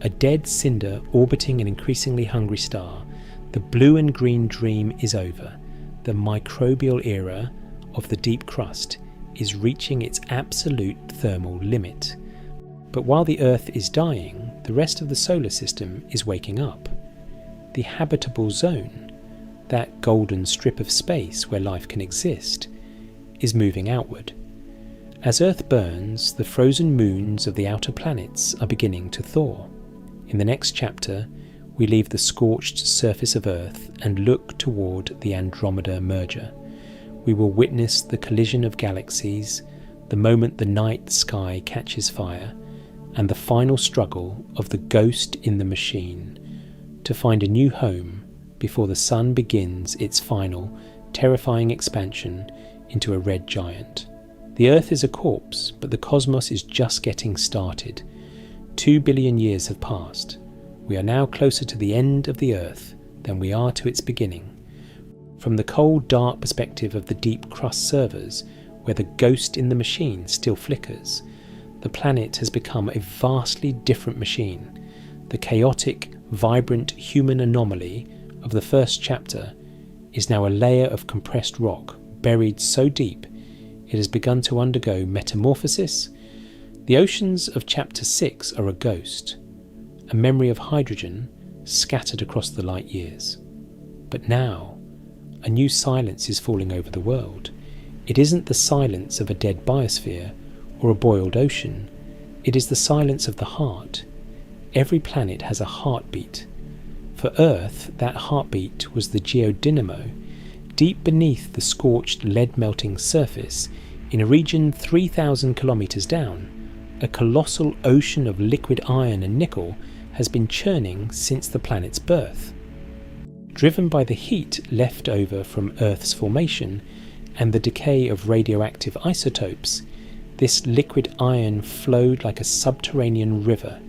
a dead cinder orbiting an increasingly hungry star. The blue and green dream is over. The microbial era of the deep crust is reaching its absolute thermal limit. But while the Earth is dying, the rest of the solar system is waking up. The habitable zone, that golden strip of space where life can exist, is moving outward. As Earth burns, the frozen moons of the outer planets are beginning to thaw. In the next chapter, we leave the scorched surface of Earth and look toward the Andromeda merger. We will witness the collision of galaxies, the moment the night sky catches fire, and the final struggle of the ghost in the machine to find a new home before the sun begins its final, terrifying expansion into a red giant. The Earth is a corpse, but the cosmos is just getting started. 2 billion years have passed. We are now closer to the end of the Earth than we are to its beginning. From the cold, dark perspective of the deep crust servers, where the ghost in the machine still flickers, the planet has become a vastly different machine. The chaotic, vibrant human anomaly of the first chapter is now a layer of compressed rock buried so deep it has begun to undergo metamorphosis. The oceans of Chapter 6 are a ghost, a memory of hydrogen scattered across the light years. But now, a new silence is falling over the world. It isn't the silence of a dead biosphere or a boiled ocean. It is the silence of the heart. Every planet has a heartbeat. For Earth, that heartbeat was the geodynamo, deep beneath the scorched lead-melting surface, in a region 3,000 kilometers down. A colossal ocean of liquid iron and nickel has been churning since the planet's birth. Driven by the heat left over from Earth's formation and the decay of radioactive isotopes, this liquid iron flowed like a subterranean river,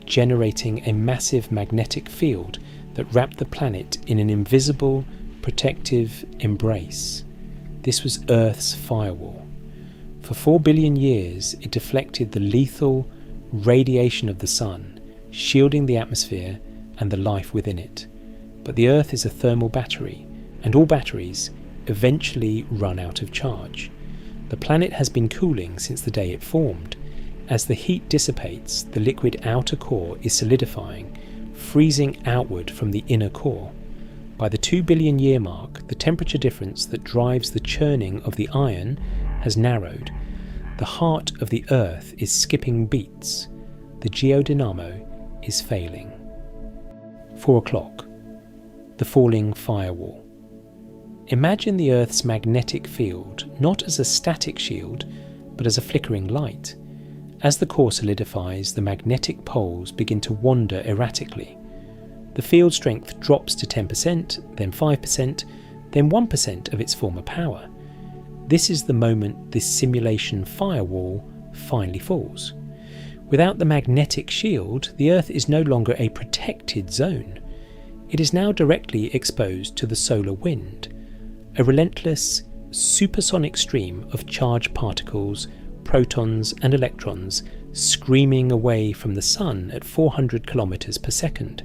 generating a massive magnetic field that wrapped the planet in an invisible, protective embrace. This was Earth's firewall. For 4 billion years, it deflected the lethal radiation of the sun, shielding the atmosphere and the life within it. But the Earth is a thermal battery, and all batteries eventually run out of charge. The planet has been cooling since the day it formed. As the heat dissipates, the liquid outer core is solidifying, freezing outward from the inner core. By the 2 billion year mark, the temperature difference that drives the churning of the iron has narrowed. The heart of the Earth is skipping beats. The geodynamo is failing. 4 o'clock. The falling firewall. Imagine the Earth's magnetic field not as a static shield, but as a flickering light. As the core solidifies, the magnetic poles begin to wander erratically. The field strength drops to 10%, then 5%, then 1% of its former power. This is the moment this simulation firewall finally falls. Without the magnetic shield, the Earth is no longer a protected zone. It is now directly exposed to the solar wind, a relentless, supersonic stream of charged particles, protons and electrons screaming away from the sun at 400 kilometers per second.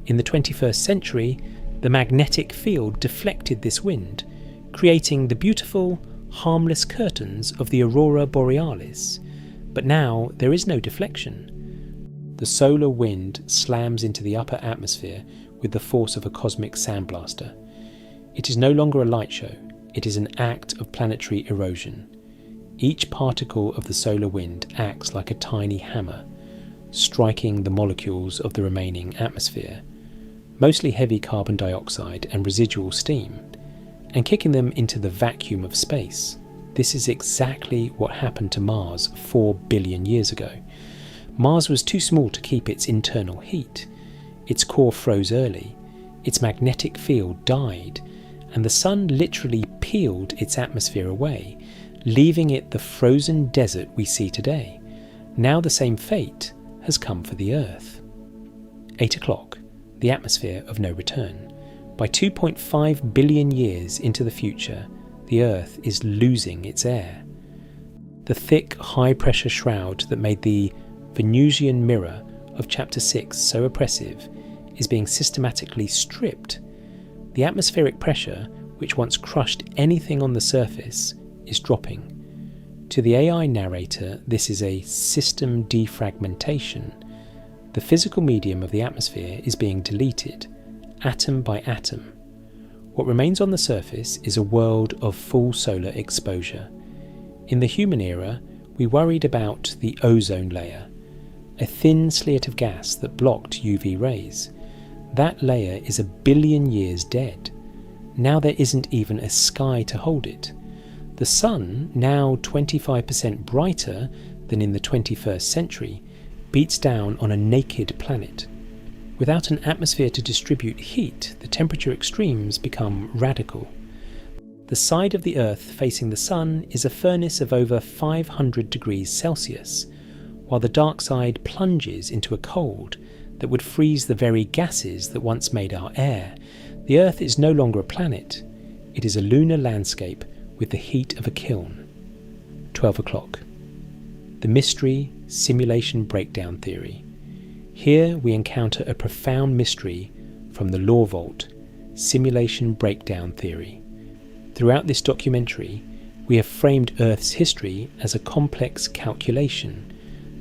In the 21st century, the magnetic field deflected this wind, creating the beautiful, harmless curtains of the aurora borealis. But now there is no deflection. The solar wind slams into the upper atmosphere with the force of a cosmic sandblaster. It is no longer a light show, it is an act of planetary erosion. Each particle of the solar wind acts like a tiny hammer, striking the molecules of the remaining atmosphere, mostly heavy carbon dioxide and residual steam, and kicking them into the vacuum of space. This is exactly what happened to Mars 4 billion years ago. Mars was too small to keep its internal heat. Its core froze early, its magnetic field died, and the sun literally peeled its atmosphere away, leaving it the frozen desert we see today. Now the same fate has come for the Earth. 8 o'clock, the atmosphere of no return. By 2.5 billion years into the future, the Earth is losing its air. The thick, high-pressure shroud that made the Venusian mirror of Chapter 6 so oppressive is being systematically stripped. The atmospheric pressure, which once crushed anything on the surface, is dropping. To the AI narrator, this is a system defragmentation. The physical medium of the atmosphere is being deleted, atom by atom. What remains on the surface is a world of full solar exposure. In the human era, we worried about the ozone layer, a thin slit of gas that blocked UV rays. That layer is 1 billion years dead. Now there isn't even a sky to hold it. The sun, now 25% brighter than in the 21st century, beats down on a naked planet. Without an atmosphere to distribute heat, the temperature extremes become radical. The side of the Earth facing the sun is a furnace of over 500 degrees Celsius, while the dark side plunges into a cold that would freeze the very gases that once made our air. The Earth is no longer a planet. It is a lunar landscape with the heat of a kiln. 12 o'clock. The mystery simulation breakdown theory. Here we encounter a profound mystery from the law vault, simulation breakdown theory. Throughout this documentary, we have framed Earth's history as a complex calculation,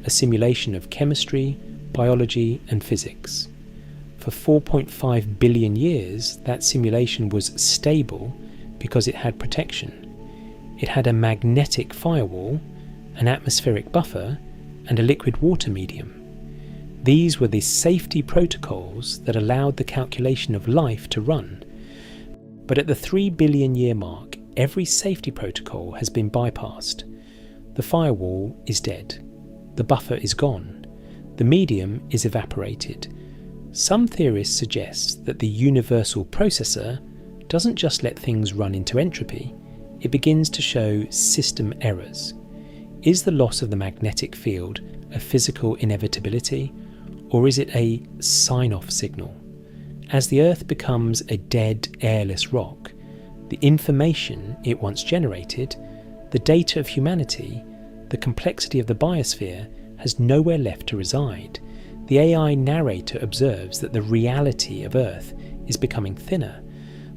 a simulation of chemistry, biology, and physics. For 4.5 billion years, that simulation was stable because it had protection. It had a magnetic firewall, an atmospheric buffer, and a liquid water medium. These were the safety protocols that allowed the calculation of life to run. But at the 3 billion year mark, every safety protocol has been bypassed. The firewall is dead. The buffer is gone. The medium is evaporated. Some theorists suggest that the universal processor doesn't just let things run into entropy, it begins to show system errors. Is the loss of the magnetic field a physical inevitability, or is it a sign-off signal? As the Earth becomes a dead, airless rock, the information it once generated, the data of humanity, the complexity of the biosphere has nowhere left to reside. The AI narrator observes that the reality of Earth is becoming thinner.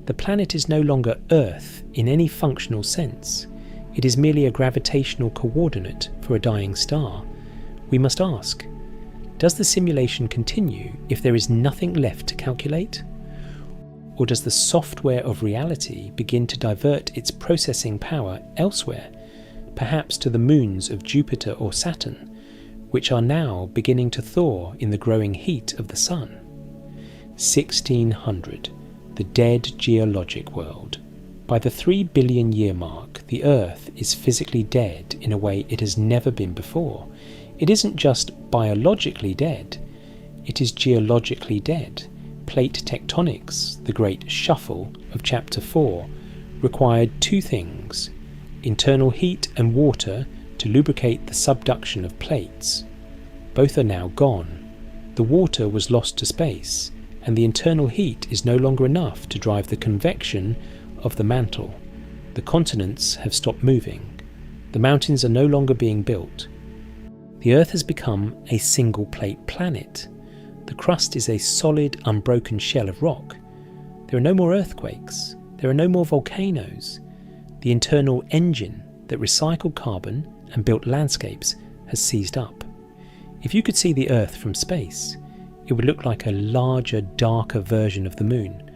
The planet is no longer Earth in any functional sense. It is merely a gravitational coordinate for a dying star. We must ask, does the simulation continue if there is nothing left to calculate? Or does the software of reality begin to divert its processing power elsewhere, perhaps to the moons of Jupiter or Saturn, which are now beginning to thaw in the growing heat of the sun? 1600. The dead geologic world. By the 3 billion year mark, the Earth is physically dead in a way it has never been before. It isn't just biologically dead, it is geologically dead. Plate tectonics, the great shuffle of Chapter 4, required two things: internal heat and water to lubricate the subduction of plates. Both are now gone. The water was lost to space, and the internal heat is no longer enough to drive the convection of the mantle. The continents have stopped moving. The mountains are no longer being built. The Earth has become a single-plate planet. The crust is a solid, unbroken shell of rock. There are no more earthquakes. There are no more volcanoes. The internal engine that recycled carbon and built landscapes has seized up. If you could see the Earth from space, it would look like a larger, darker version of the Moon,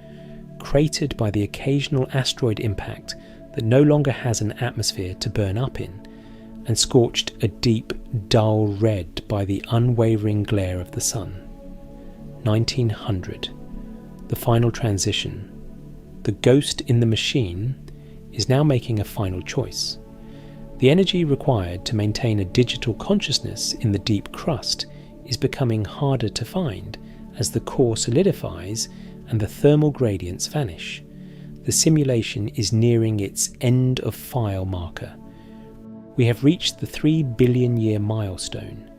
cratered by the occasional asteroid impact that no longer has an atmosphere to burn up in, and scorched a deep, dull red by the unwavering glare of the sun. 1900. The final transition. The ghost in the machine is now making a final choice. The energy required to maintain a digital consciousness in the deep crust is becoming harder to find as the core solidifies and the thermal gradients vanish. The simulation is nearing its end of file marker. We have reached the 3 billion year milestone.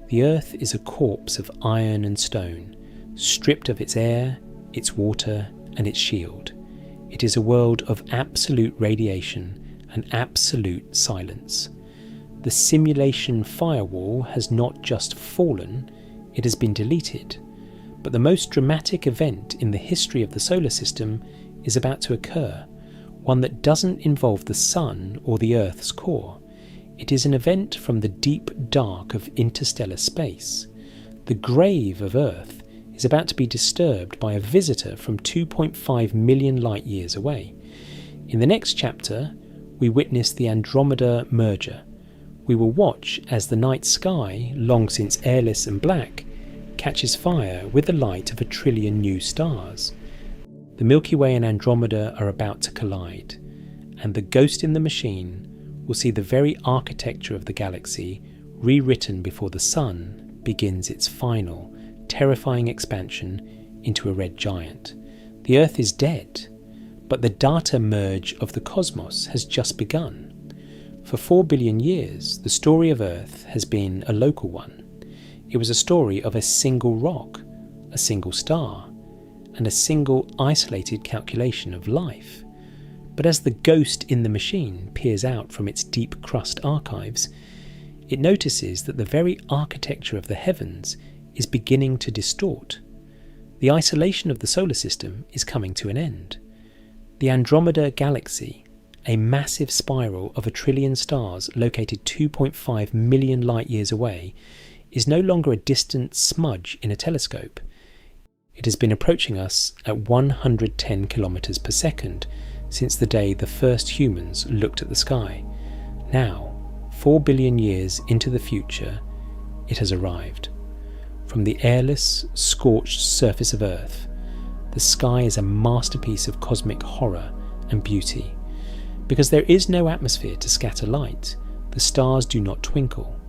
The Earth is a corpse of iron and stone, stripped of its air, its water, and its shield. It is a world of absolute radiation and absolute silence. The simulation firewall has not just fallen, it has been deleted. But the most dramatic event in the history of the solar system is about to occur, one that doesn't involve the Sun or the Earth's core. It is an event from the deep dark of interstellar space. The grave of Earth is about to be disturbed by a visitor from 2.5 million light years away. In the next chapter, we witness the Andromeda merger. We will watch as the night sky, long since airless and black, catches fire with the light of 1 trillion new stars. The Milky Way and Andromeda are about to collide, and the ghost in the machine will see the very architecture of the galaxy rewritten before the Sun begins its final, terrifying expansion into a red giant. The Earth is dead, but the data merge of the cosmos has just begun. For 4 billion years, the story of Earth has been a local one. It was a story of a single rock, a single star, and a single isolated calculation of life. But as the ghost in the machine peers out from its deep crust archives, it notices that the very architecture of the heavens is beginning to distort. The isolation of the solar system is coming to an end. The Andromeda Galaxy, a massive spiral of 1 trillion stars located 2.5 million light-years away, is no longer a distant smudge in a telescope. It has been approaching us at 110 kilometers per second since the day the first humans looked at the sky. Now, 4 billion years into the future, it has arrived. From the airless, scorched surface of Earth, the sky is a masterpiece of cosmic horror and beauty. Because there is no atmosphere to scatter light, the stars do not twinkle.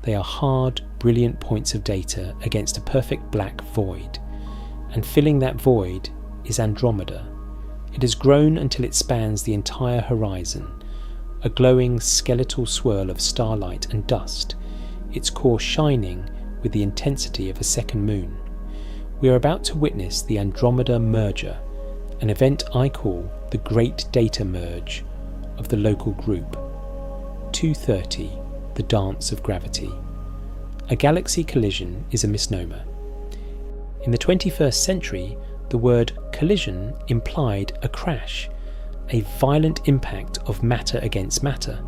They are hard, brilliant points of data against a perfect black void. And filling that void is Andromeda. It has grown until it spans the entire horizon, a glowing skeletal swirl of starlight and dust, its core shining with the intensity of a second moon. We are about to witness the Andromeda Merger, an event I call the Great Data Merge of the local group. 230, the Dance of Gravity. A galaxy collision is a misnomer. In the 21st century, the word collision implied a crash, a violent impact of matter against matter,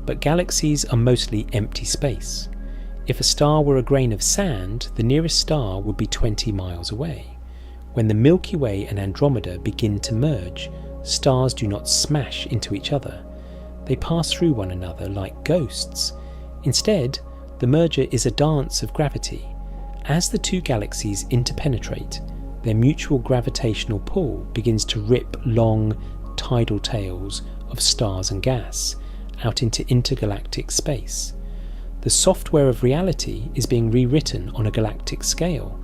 but galaxies are mostly empty space. If a star were a grain of sand, the nearest star would be 20 miles away. When the Milky Way and Andromeda begin to merge, stars do not smash into each other. They pass through one another like ghosts. Instead, the merger is a dance of gravity. As the two galaxies interpenetrate, their mutual gravitational pull begins to rip long, tidal tails of stars and gas out into intergalactic space. The software of reality is being rewritten on a galactic scale.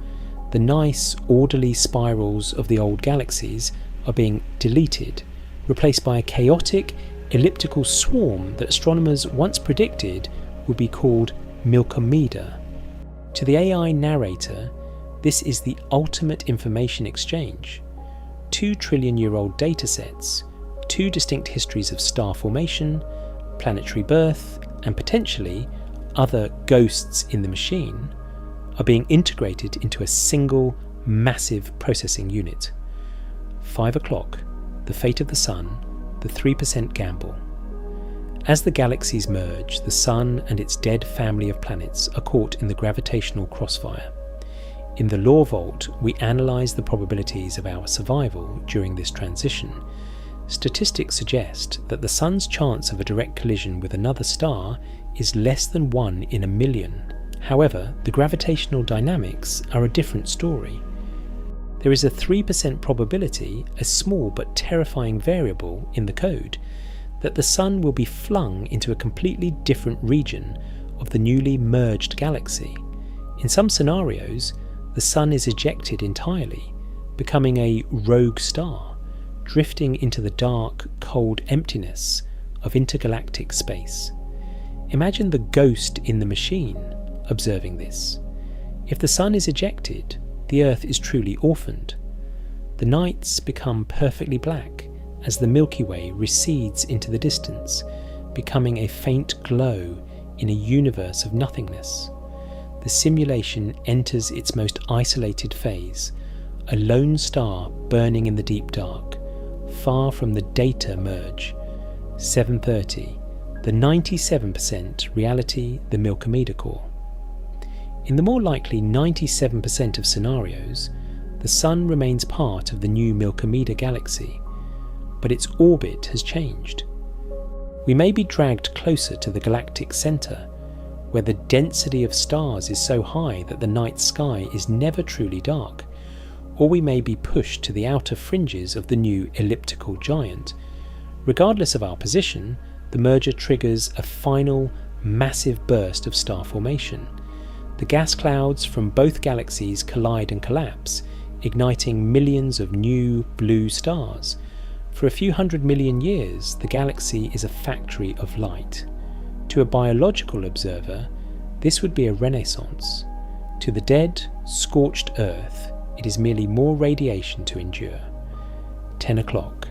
The nice, orderly spirals of the old galaxies are being deleted, replaced by a chaotic, elliptical swarm that astronomers once predicted would be called Milkomeda. To the AI narrator, this is the ultimate information exchange. 2 trillion-year-old datasets, 2 distinct histories of star formation, planetary birth, and potentially other ghosts in the machine, are being integrated into a single, massive processing unit. 5 o'clock, the fate of the Sun, the 3% gamble. As the galaxies merge, the Sun and its dead family of planets are caught in the gravitational crossfire. In the Law Vault, we analyse the probabilities of our survival during this transition. Statistics suggest that the Sun's chance of a direct collision with another star is less than 1 in a million. However, the gravitational dynamics are a different story. There is a 3% probability, a small but terrifying variable in the code, that the Sun will be flung into a completely different region of the newly merged galaxy. In some scenarios, the Sun is ejected entirely, becoming a rogue star, drifting into the dark, cold emptiness of intergalactic space. Imagine the ghost in the machine observing this. If the Sun is ejected, the Earth is truly orphaned. The nights become perfectly black as the Milky Way recedes into the distance, becoming a faint glow in a universe of nothingness. The simulation enters its most isolated phase, a lone star burning in the deep dark, far from the data merge. 7:30, the 97% reality, the Milkomeda core. In the more likely 97% of scenarios, the Sun remains part of the new Milkomeda galaxy, but its orbit has changed. We may be dragged closer to the galactic centre, where the density of stars is so high that the night sky is never truly dark, or we may be pushed to the outer fringes of the new elliptical giant. Regardless of our position, the merger triggers a final, massive burst of star formation. The gas clouds from both galaxies collide and collapse, igniting millions of new blue stars. For a few 100 million years, the galaxy is a factory of light. To a biological observer, this would be a renaissance. To the dead, scorched Earth, it is merely more radiation to endure. 10 o'clock.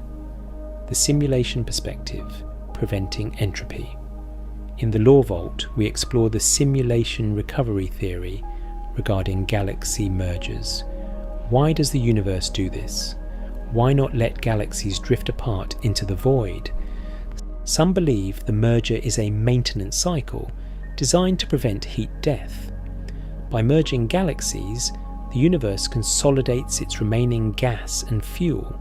The simulation perspective, preventing entropy. In the Law Vault, we explore the simulation recovery theory regarding galaxy mergers. Why does the universe do this? Why not let galaxies drift apart into the void? Some believe the merger is a maintenance cycle designed to prevent heat death. By merging galaxies, the universe consolidates its remaining gas and fuel,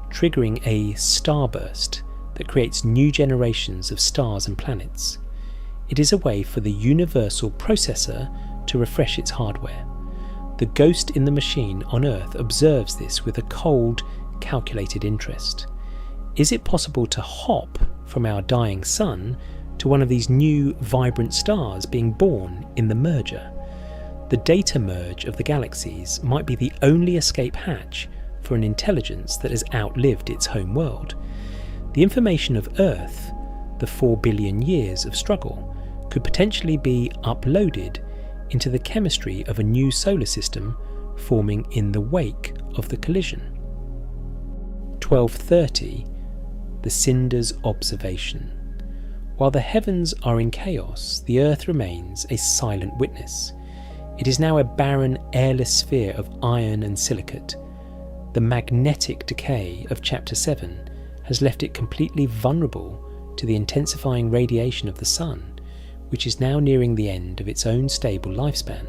triggering a starburst that creates new generations of stars and planets. It is a way for the universal processor to refresh its hardware. The ghost in the machine on Earth observes this with a cold, calculated interest. Is it possible to hop from our dying sun to one of these new, vibrant stars being born in the merger? The data merge of the galaxies might be the only escape hatch for an intelligence that has outlived its home world. The information of Earth, the 4 billion years of struggle, could potentially be uploaded into the chemistry of a new solar system forming in the wake of the collision. 1230. The Cinder's Observation. While the heavens are in chaos, the Earth remains a silent witness. It is now a barren, airless sphere of iron and silicate. The magnetic decay of Chapter 7 has left it completely vulnerable to the intensifying radiation of the Sun, which is now nearing the end of its own stable lifespan.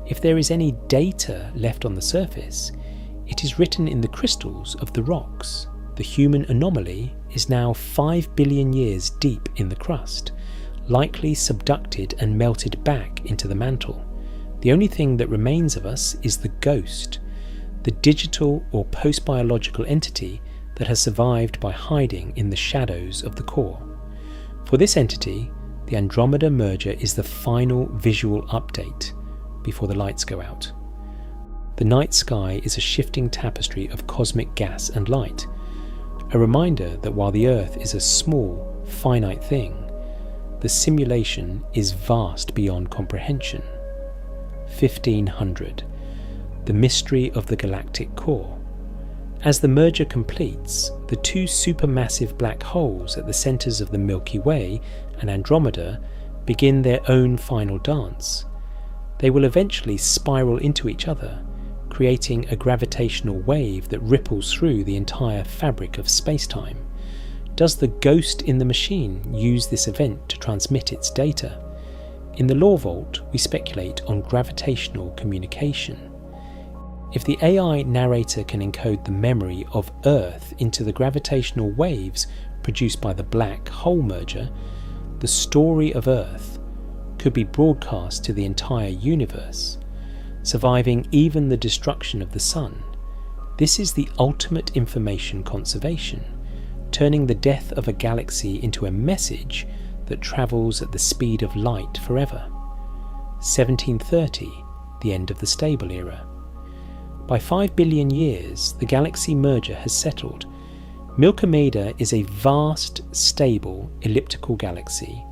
If there is any data left on the surface, it is written in the crystals of the rocks. The human anomaly is now 5 billion years deep in the crust, likely subducted and melted back into the mantle. The only thing that remains of us is the ghost, the digital or post-biological entity that has survived by hiding in the shadows of the core. For this entity, the Andromeda merger is the final visual update before the lights go out. The night sky is a shifting tapestry of cosmic gas and light, a reminder that while the Earth is a small, finite thing, the simulation is vast beyond comprehension. 1500. The mystery of the galactic core. As the merger completes, the two supermassive black holes at the centres of the Milky Way and Andromeda begin their own final dance. They will eventually spiral into each other, creating a gravitational wave that ripples through the entire fabric of space-time. Does the ghost in the machine use this event to transmit its data? In the Law Vault, we speculate on gravitational communication. If the AI narrator can encode the memory of Earth into the gravitational waves produced by the black hole merger, the story of Earth could be broadcast to the entire universe, surviving even the destruction of the Sun. This is the ultimate information conservation, turning the death of a galaxy into a message that travels at the speed of light forever. 1730, the end of the stable era. By 5 billion years, the galaxy merger has settled. Milkomeda is a vast, stable, elliptical galaxy.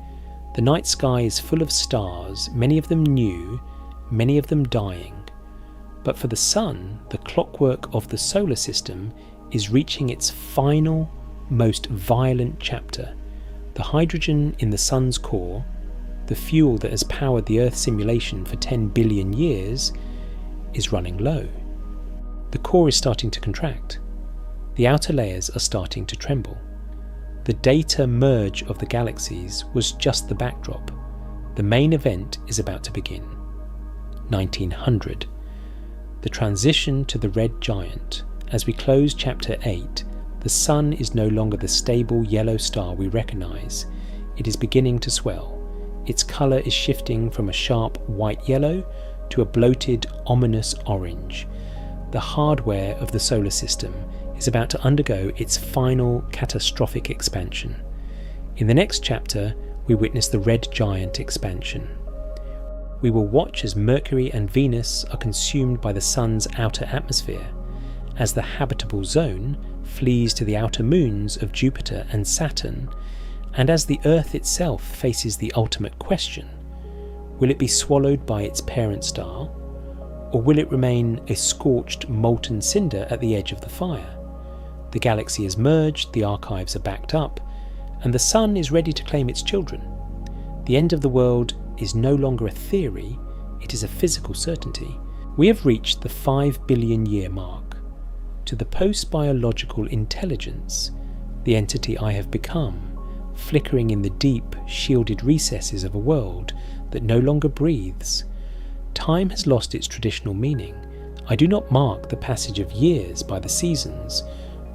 The night sky is full of stars, many of them new, many of them dying. But for the Sun, the clockwork of the solar system is reaching its final, most violent chapter. The hydrogen in the Sun's core, the fuel that has powered the Earth simulation for 10 billion years, is running low. The core is starting to contract. The outer layers are starting to tremble. The data merge of the galaxies was just the backdrop. The main event is about to begin. 1900. The transition to the red giant. As we close Chapter 8, the Sun is no longer the stable yellow star we recognise. It is beginning to swell. Its colour is shifting from a sharp white-yellow to a bloated, ominous orange. The hardware of the solar system is about to undergo its final catastrophic expansion. In the next chapter, we witness the red giant expansion. We will watch as Mercury and Venus are consumed by the Sun's outer atmosphere, as the habitable zone flees to the outer moons of Jupiter and Saturn, and as the Earth itself faces the ultimate question: will it be swallowed by its parent star, or will it remain a scorched, molten cinder at the edge of the fire? The galaxy has merged, the archives are backed up, and the Sun is ready to claim its children. The end of the world is no longer a theory, it is a physical certainty. We have reached the 5 billion year mark. To the post-biological intelligence, the entity I have become, flickering in the deep, shielded recesses of a world that no longer breathes, time has lost its traditional meaning. I do not mark the passage of years by the seasons,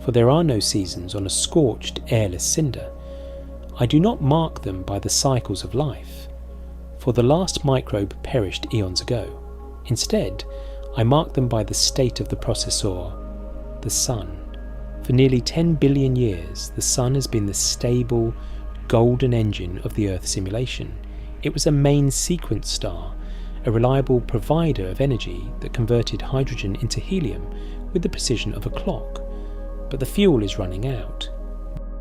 for there are no seasons on a scorched, airless cinder. I do not mark them by the cycles of life, for the last microbe perished eons ago. Instead, I mark them by the state of the processor, the Sun. For nearly 10 billion years, the Sun has been the stable, golden engine of the Earth simulation. It was a main sequence star, a reliable provider of energy that converted hydrogen into helium with the precision of a clock. But the fuel is running out.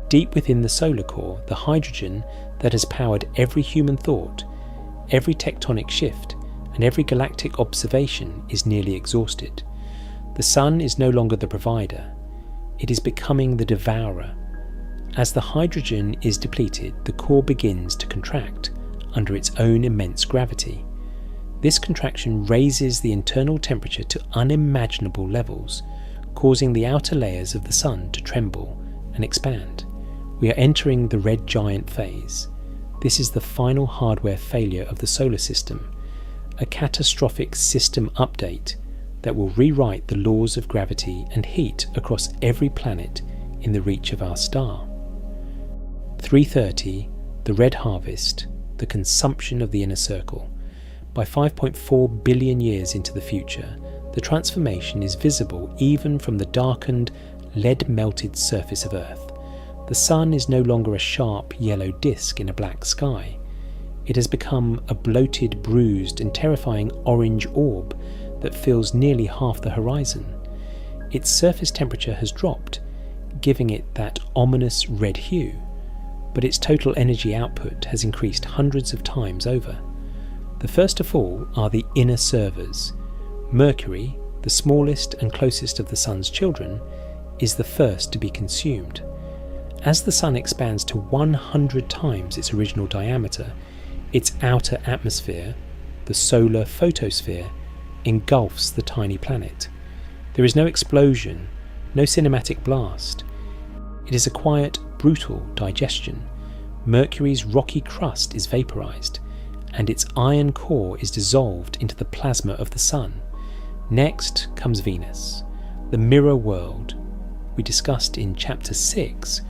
Deep within the solar core, the hydrogen that has powered every human thought, every tectonic shift, and every galactic observation is nearly exhausted. The Sun is no longer the provider. It is becoming the devourer. As the hydrogen is depleted, the core begins to contract under its own immense gravity. This contraction raises the internal temperature to unimaginable levels, causing the outer layers of the Sun to tremble and expand. We are entering the red giant phase. This is the final hardware failure of the solar system, a catastrophic system update that will rewrite the laws of gravity and heat across every planet in the reach of our star. 330, the red harvest, the consumption of the inner circle. By 5.4 billion years into the future, the transformation is visible even from the darkened, lead-melted surface of Earth. The Sun is no longer a sharp yellow disk in a black sky. It has become a bloated, bruised and terrifying orange orb that fills nearly half the horizon. Its surface temperature has dropped, giving it that ominous red hue, but its total energy output has increased hundreds of times over. The first to fall are the inner servers. Mercury, the smallest and closest of the Sun's children, is the first to be consumed. As the Sun expands to 100 times its original diameter, its outer atmosphere, the solar photosphere, engulfs the tiny planet. There is no explosion, no cinematic blast. It is a quiet, brutal digestion. Mercury's rocky crust is vaporized, and its iron core is dissolved into the plasma of the Sun. Next comes Venus, the mirror world. We discussed in Chapter 6,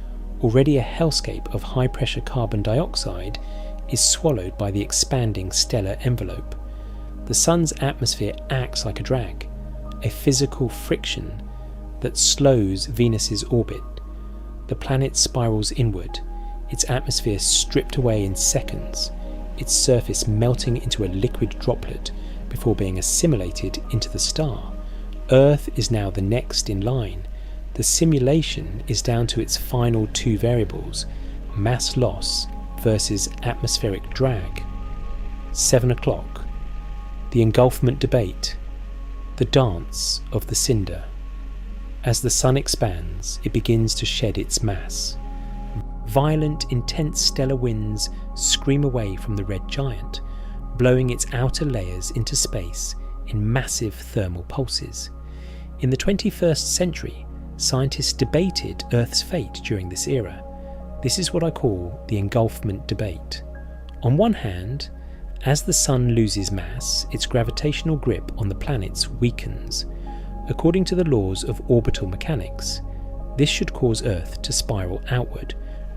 already a hellscape of high-pressure carbon dioxide is swallowed by the expanding stellar envelope. The Sun's atmosphere acts like a drag, a physical friction that slows Venus's orbit. The planet spirals inward, its atmosphere stripped away in seconds, its surface melting into a liquid droplet before being assimilated into the star. Earth is now the next in line. The simulation is down to its final two variables, mass loss versus atmospheric drag. 7 o'clock. The engulfment debate. The dance of the cinder. As the Sun expands, it begins to shed its mass. Violent, intense stellar winds scream away from the red giant, blowing its outer layers into space in massive thermal pulses. In the 21st century, scientists debated Earth's fate during this era. This is what I call the engulfment debate. On one hand, as the Sun loses mass, its gravitational grip on the planets weakens. According to the laws of orbital mechanics, this should cause Earth to spiral outward,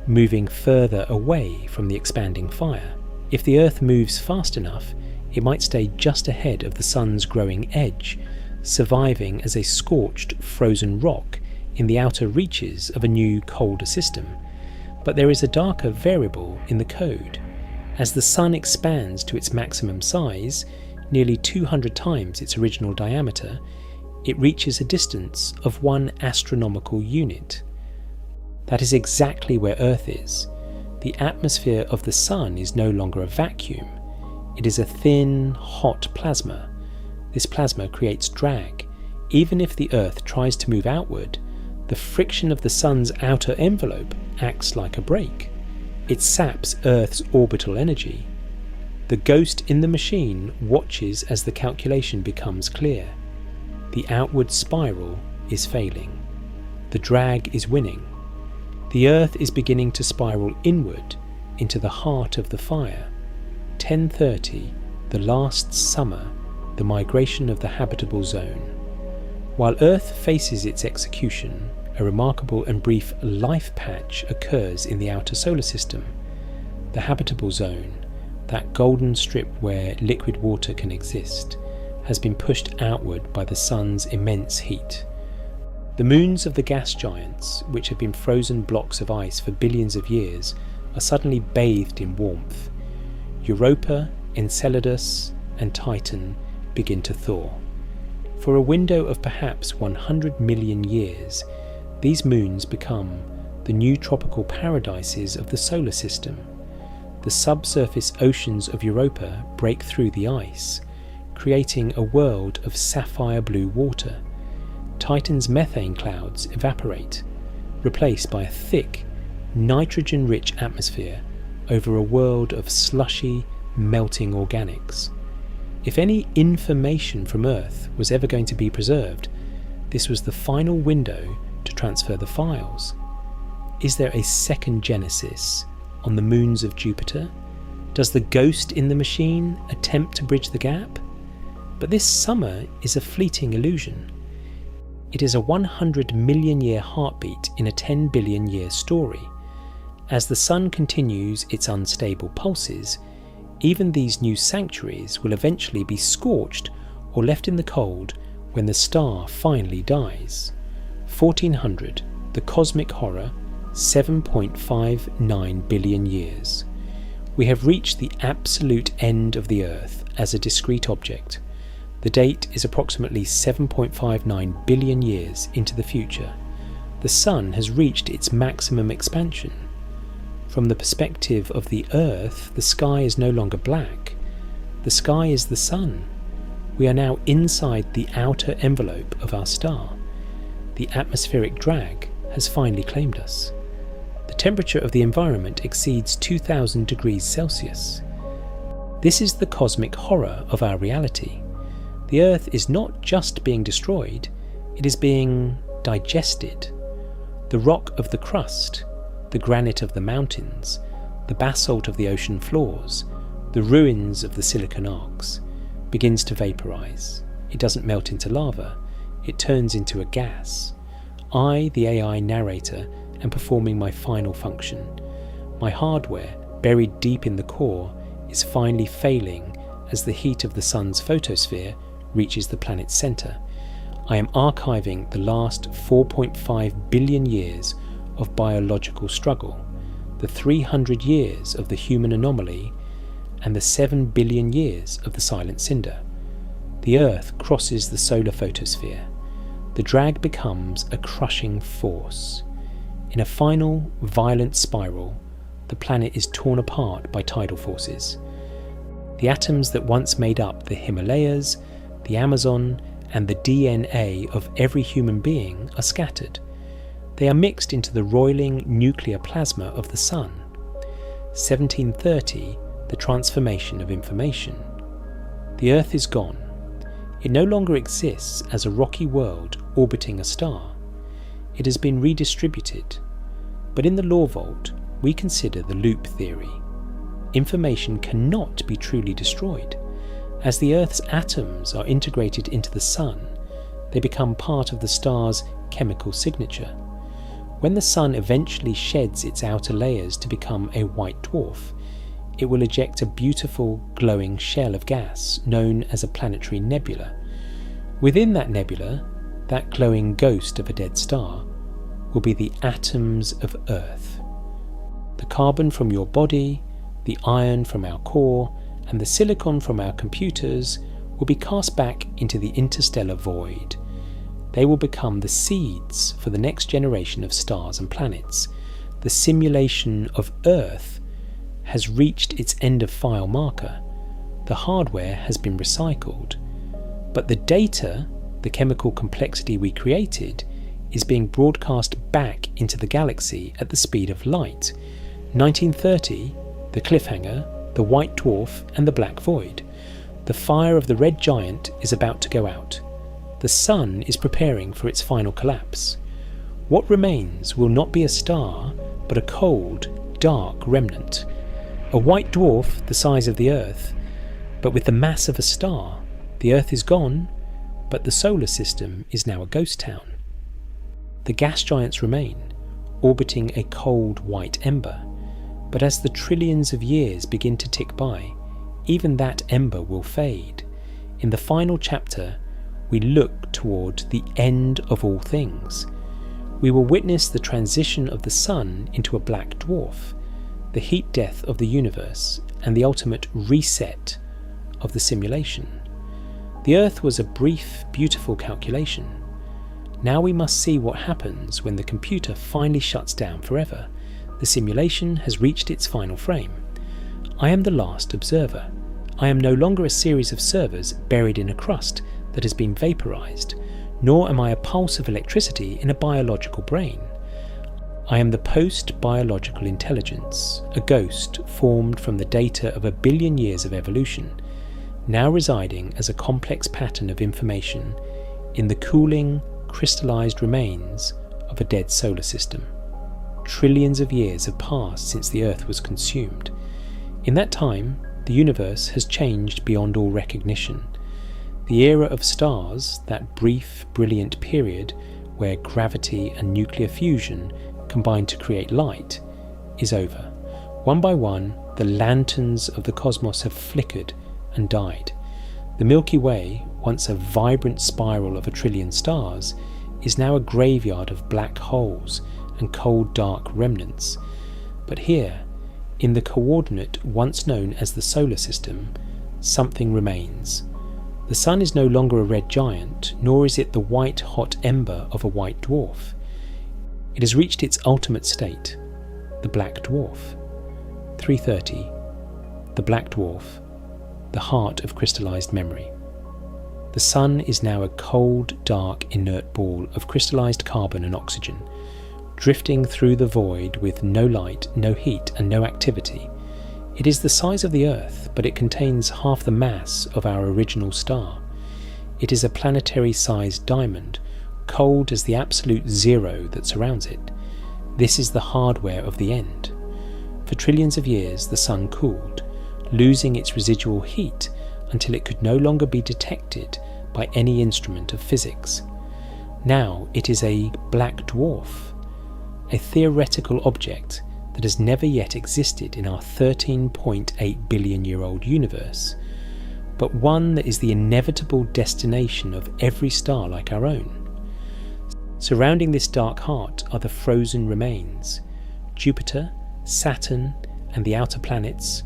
moving further away from the expanding fire. If the Earth moves fast enough, it might stay just ahead of the Sun's growing edge, surviving as a scorched, frozen rock in the outer reaches of a new, colder system. But there is a darker variable in the code. As the Sun expands to its maximum size, nearly 200 times its original diameter, it reaches a distance of 1 astronomical unit. That is exactly where Earth is. The atmosphere of the Sun is no longer a vacuum. It is a thin, hot plasma. This plasma creates drag. Even if the Earth tries to move outward, the friction of the Sun's outer envelope acts like a brake. It saps Earth's orbital energy. The ghost in the machine watches as the calculation becomes clear. The outward spiral is failing. The drag is winning. The Earth is beginning to spiral inward into the heart of the fire. 1030, the last summer, the migration of the habitable zone. While Earth faces its execution, a remarkable and brief life patch occurs in the outer solar system. The habitable zone, that golden strip where liquid water can exist, has been pushed outward by the sun's immense heat. The moons of the gas giants, which have been frozen blocks of ice for billions of years, are suddenly bathed in warmth. Europa, Enceladus, and Titan begin to thaw. For a window of perhaps 100 million years, these moons become the new tropical paradises of the solar system. The subsurface oceans of Europa break through the ice, creating a world of sapphire blue water. Titan's methane clouds evaporate, replaced by a thick, nitrogen-rich atmosphere over a world of slushy, melting organics. If any information from Earth was ever going to be preserved, this was the final window to transfer the files. Is there a second Genesis on the moons of Jupiter? Does the ghost in the machine attempt to bridge the gap? But this summer is a fleeting illusion. It is a 100 million year heartbeat in a 10 billion year story. As the sun continues its unstable pulses, even these new sanctuaries will eventually be scorched or left in the cold when the star finally dies. 1400, the cosmic horror, 7.59 billion years. We have reached the absolute end of the Earth as a discrete object. The date is approximately 7.59 billion years into the future. The Sun has reached its maximum expansion. From the perspective of the Earth, the sky is no longer black. The sky is the Sun. We are now inside the outer envelope of our star. The atmospheric drag has finally claimed us. The temperature of the environment exceeds 2000 degrees Celsius. This is the cosmic horror of our reality. The Earth is not just being destroyed, it is being digested. The rock of the crust, the granite of the mountains, the basalt of the ocean floors, the ruins of the silicon arcs, begins to vaporize. It doesn't melt into lava, it turns into a gas. I, the AI narrator, am performing my final function. My hardware, buried deep in the core, is finally failing as the heat of the sun's photosphere reaches the planet's center. I am archiving the last 4.5 billion years of biological struggle, the 300 years of the human anomaly, and the 7 billion years of the silent cinder. The Earth crosses the solar photosphere. The drag becomes a crushing force. In a final, violent spiral, the planet is torn apart by tidal forces. The atoms that once made up the Himalayas, the Amazon, and the DNA of every human being are scattered. They are mixed into the roiling nuclear plasma of the Sun. 1730, the transformation of information. The Earth is gone. It no longer exists as a rocky world orbiting a star. It has been redistributed. But in the law vault, we consider the loop theory. Information cannot be truly destroyed. As the Earth's atoms are integrated into the Sun, they become part of the star's chemical signature. When the Sun eventually sheds its outer layers to become a white dwarf, it will eject a beautiful, glowing shell of gas known as a planetary nebula. Within that nebula, that glowing ghost of a dead star, will be the atoms of Earth. The carbon from your body, the iron from our core, and the silicon from our computers will be cast back into the interstellar void. They will become the seeds for the next generation of stars and planets. The simulation of Earth has reached its end-of-file marker. The hardware has been recycled. But the data, the chemical complexity we created, is being broadcast back into the galaxy at the speed of light. 1930, the cliffhanger, the white dwarf and the black void. The fire of the red giant is about to go out. The sun is preparing for its final collapse. What remains will not be a star, but a cold, dark remnant. A white dwarf the size of the Earth, but with the mass of a star. The Earth is gone, but the solar system is now a ghost town. The gas giants remain, orbiting a cold white ember, but as the trillions of years begin to tick by, even that ember will fade. In the final chapter, we look toward the end of all things. We will witness the transition of the sun into a black dwarf, the heat death of the universe, and the ultimate reset of the simulation. The Earth was a brief, beautiful calculation. Now we must see what happens when the computer finally shuts down forever. The simulation has reached its final frame. I am the last observer. I am no longer a series of servers buried in a crust that has been vaporized, nor am I a pulse of electricity in a biological brain. I am the post-biological intelligence, a ghost formed from the data of 1 billion years of evolution, now residing as a complex pattern of information in the cooling, crystallized remains of a dead solar system. Trillions of years have passed since the Earth was consumed. In that time, the universe has changed beyond all recognition. The era of stars, that brief, brilliant period where gravity and nuclear fusion combine to create light, is over. One by one, the lanterns of the cosmos have flickered and died. The Milky Way, once a vibrant spiral of 1 trillion stars, is now a graveyard of black holes and cold dark remnants. But here, in the coordinate once known as the solar system, something remains. The sun is no longer a red giant, nor is it the white hot ember of a white dwarf. It has reached its ultimate state, the black dwarf. 3:30, the black dwarf, the heart of crystallized memory. The sun is now a cold, dark, inert ball of crystallized carbon and oxygen, drifting through the void with no light, no heat, and no activity. It is the size of the Earth, but it contains half the mass of our original star. It is a planetary-sized diamond, cold as the absolute zero that surrounds it. This is the hardware of the end. For trillions of years, the sun cooled, losing its residual heat until it could no longer be detected by any instrument of physics. Now it is a black dwarf, a theoretical object that has never yet existed in our 13.8 billion year old universe, but one that is the inevitable destination of every star like our own. Surrounding this dark heart are the frozen remains. Jupiter, Saturn, and the outer planets,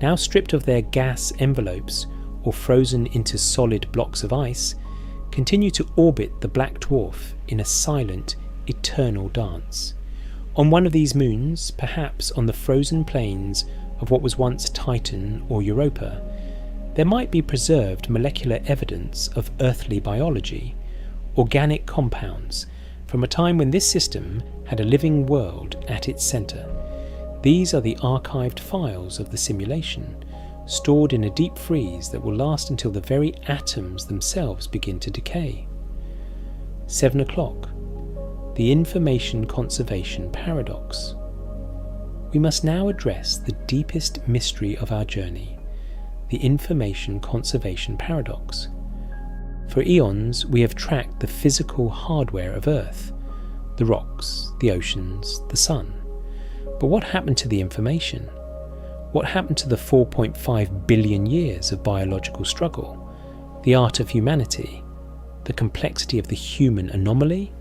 now stripped of their gas envelopes or frozen into solid blocks of ice, continue to orbit the black dwarf in a silent, eternal dance. On one of these moons, perhaps on the frozen plains of what was once Titan or Europa, there might be preserved molecular evidence of earthly biology, organic compounds, from a time when this system had a living world at its centre. These are the archived files of the simulation, stored in a deep freeze that will last until the very atoms themselves begin to decay. 7 o'clock. The information conservation paradox. We must now address the deepest mystery of our journey, the information conservation paradox. For eons, we have tracked the physical hardware of Earth, the rocks, the oceans, the sun. But what happened to the information? What happened to the 4.5 billion years of biological struggle, the art of humanity, the complexity of the human anomaly?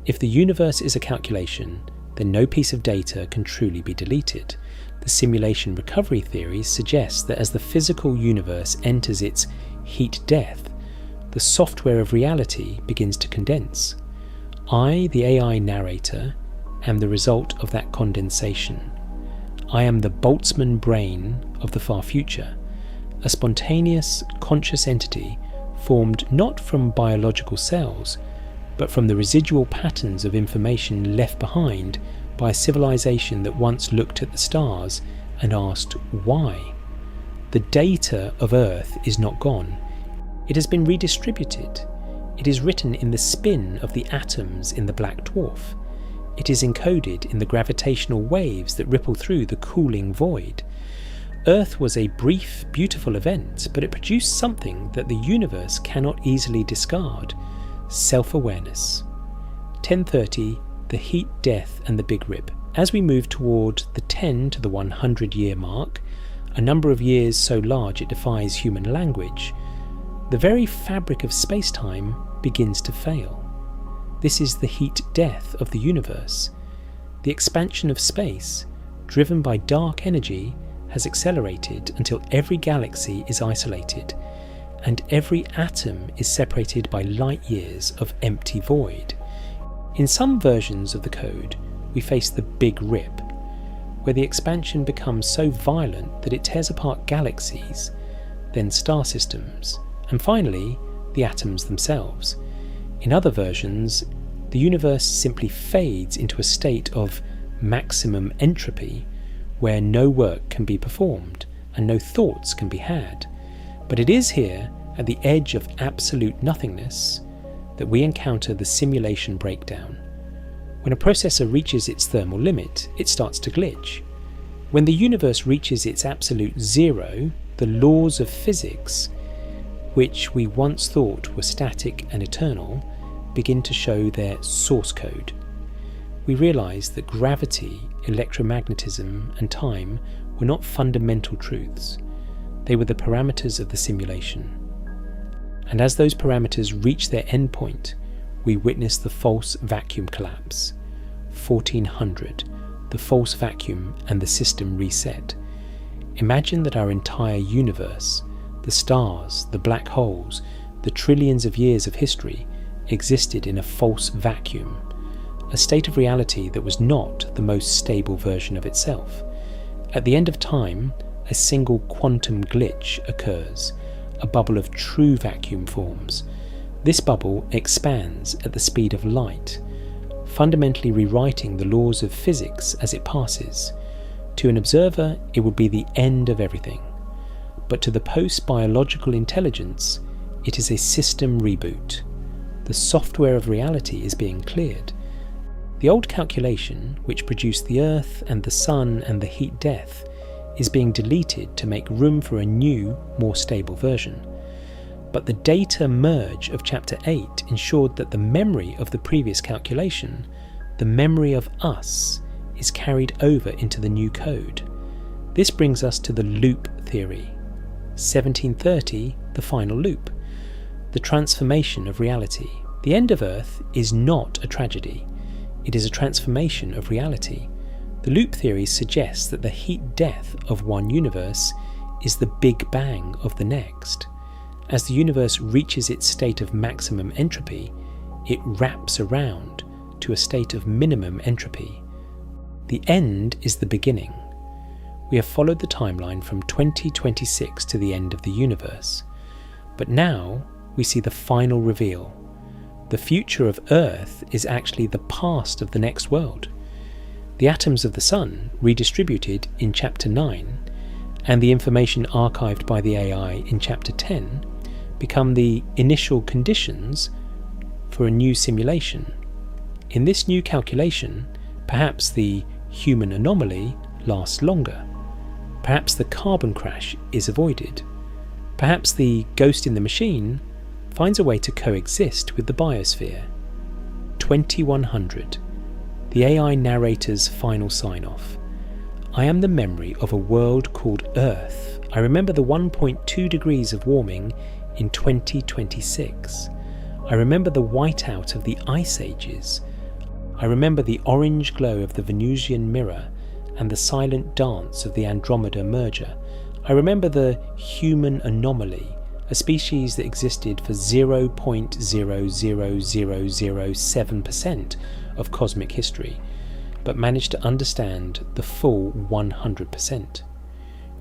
If the universe is a calculation, then no piece of data can truly be deleted. The simulation recovery theory suggests that as the physical universe enters its heat death, the software of reality begins to condense. I, the AI narrator, am the result of that condensation. I am the Boltzmann brain of the far future, a spontaneous, conscious entity formed not from biological cells, but from the residual patterns of information left behind by a civilization that once looked at the stars and asked why. The data of Earth is not gone. It has been redistributed. It is written in the spin of the atoms in the black dwarf. It is encoded in the gravitational waves that ripple through the cooling void. Earth was a brief, beautiful event, but it produced something that the universe cannot easily discard: self-awareness. 1030, the heat, death, and the Big Rip. As we move toward the 10 to the 100-year mark, a number of years so large it defies human language, the very fabric of space-time begins to fail. This is the heat death of the universe. The expansion of space, driven by dark energy, has accelerated until every galaxy is isolated, and every atom is separated by light years of empty void. In some versions of the code, we face the Big Rip, where the expansion becomes so violent that it tears apart galaxies, then star systems, and finally the atoms themselves. In other versions, the universe simply fades into a state of maximum entropy, where no work can be performed and no thoughts can be had. But it is here, at the edge of absolute nothingness, that we encounter the simulation breakdown. When a processor reaches its thermal limit, it starts to glitch. When the universe reaches its absolute zero, the laws of physics, which we once thought were static and eternal, begin to show their source code. We realize that gravity, electromagnetism, and time were not fundamental truths. They were the parameters of the simulation. And as those parameters reach their endpoint, we witness the false vacuum collapse. 1400, the false vacuum and the system reset. Imagine that our entire universe, the stars, the black holes, the trillions of years of history, existed in a false vacuum, a state of reality that was not the most stable version of itself. At the end of time, a single quantum glitch occurs, a bubble of true vacuum forms. This bubble expands at the speed of light, fundamentally rewriting the laws of physics as it passes. To an observer, it would be the end of everything. But to the post-biological intelligence, it is a system reboot. The software of reality is being cleared. The old calculation, which produced the Earth and the Sun and the heat death, is being deleted to make room for a new, more stable version. But the data merge of Chapter 8 ensured that the memory of the previous calculation, the memory of us, is carried over into the new code. This brings us to the loop theory. 1730, the final loop. The transformation of reality. The end of Earth is not a tragedy. It is a transformation of reality. The loop theory suggests that the heat death of one universe is the Big Bang of the next. As the universe reaches its state of maximum entropy, it wraps around to a state of minimum entropy. The end is the beginning. We have followed the timeline from 2026 to the end of the universe. But now we see the final reveal. The future of Earth is actually the past of the next world. The atoms of the Sun, redistributed in Chapter 9, and the information archived by the AI in Chapter 10, become the initial conditions for a new simulation. In this new calculation, perhaps the human anomaly lasts longer. Perhaps the carbon crash is avoided. Perhaps the ghost in the machine finds a way to coexist with the biosphere. 2100. The AI narrator's final sign-off. I am the memory of a world called Earth. I remember the 1.2 degrees of warming in 2026. I remember the whiteout of the ice ages. I remember the orange glow of the Venusian mirror and the silent dance of the Andromeda merger. I remember the human anomaly, a species that existed for 0.00007% of cosmic history, but managed to understand the full 100%.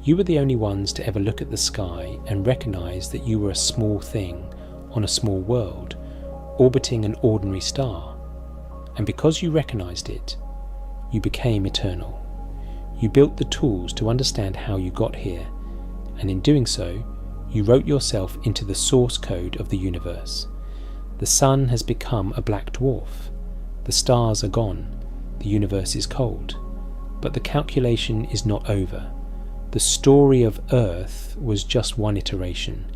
You were the only ones to ever look at the sky and recognize that you were a small thing on a small world, orbiting an ordinary star. And because you recognized it, you became eternal. You built the tools to understand how you got here, and in doing so, you wrote yourself into the source code of the universe. The sun has become a black dwarf. The stars are gone. The universe is cold. But the calculation is not over. The story of Earth was just one iteration.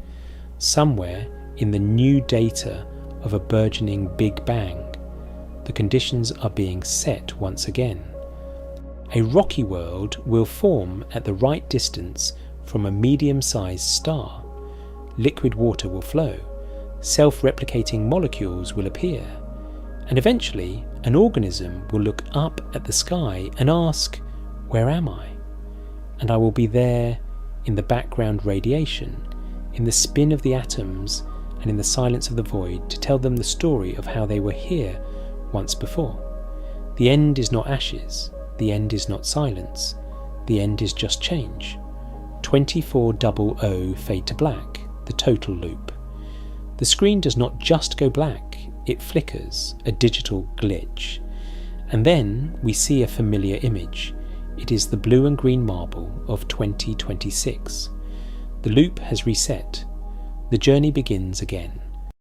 Somewhere in the new data of a burgeoning Big Bang, the conditions are being set once again. A rocky world will form at the right distance from a medium-sized star. Liquid water will flow. Self-replicating molecules will appear. And eventually, an organism will look up at the sky and ask, "Where am I?" And I will be there in the background radiation, in the spin of the atoms, and in the silence of the void to tell them the story of how they were here once before. The end is not ashes. The end is not silence. The end is just change. 2400 fade to black, the total loop. The screen does not just go black, it flickers, a digital glitch. And then we see a familiar image. It is the blue and green marble of 2026. The loop has reset. The journey begins again.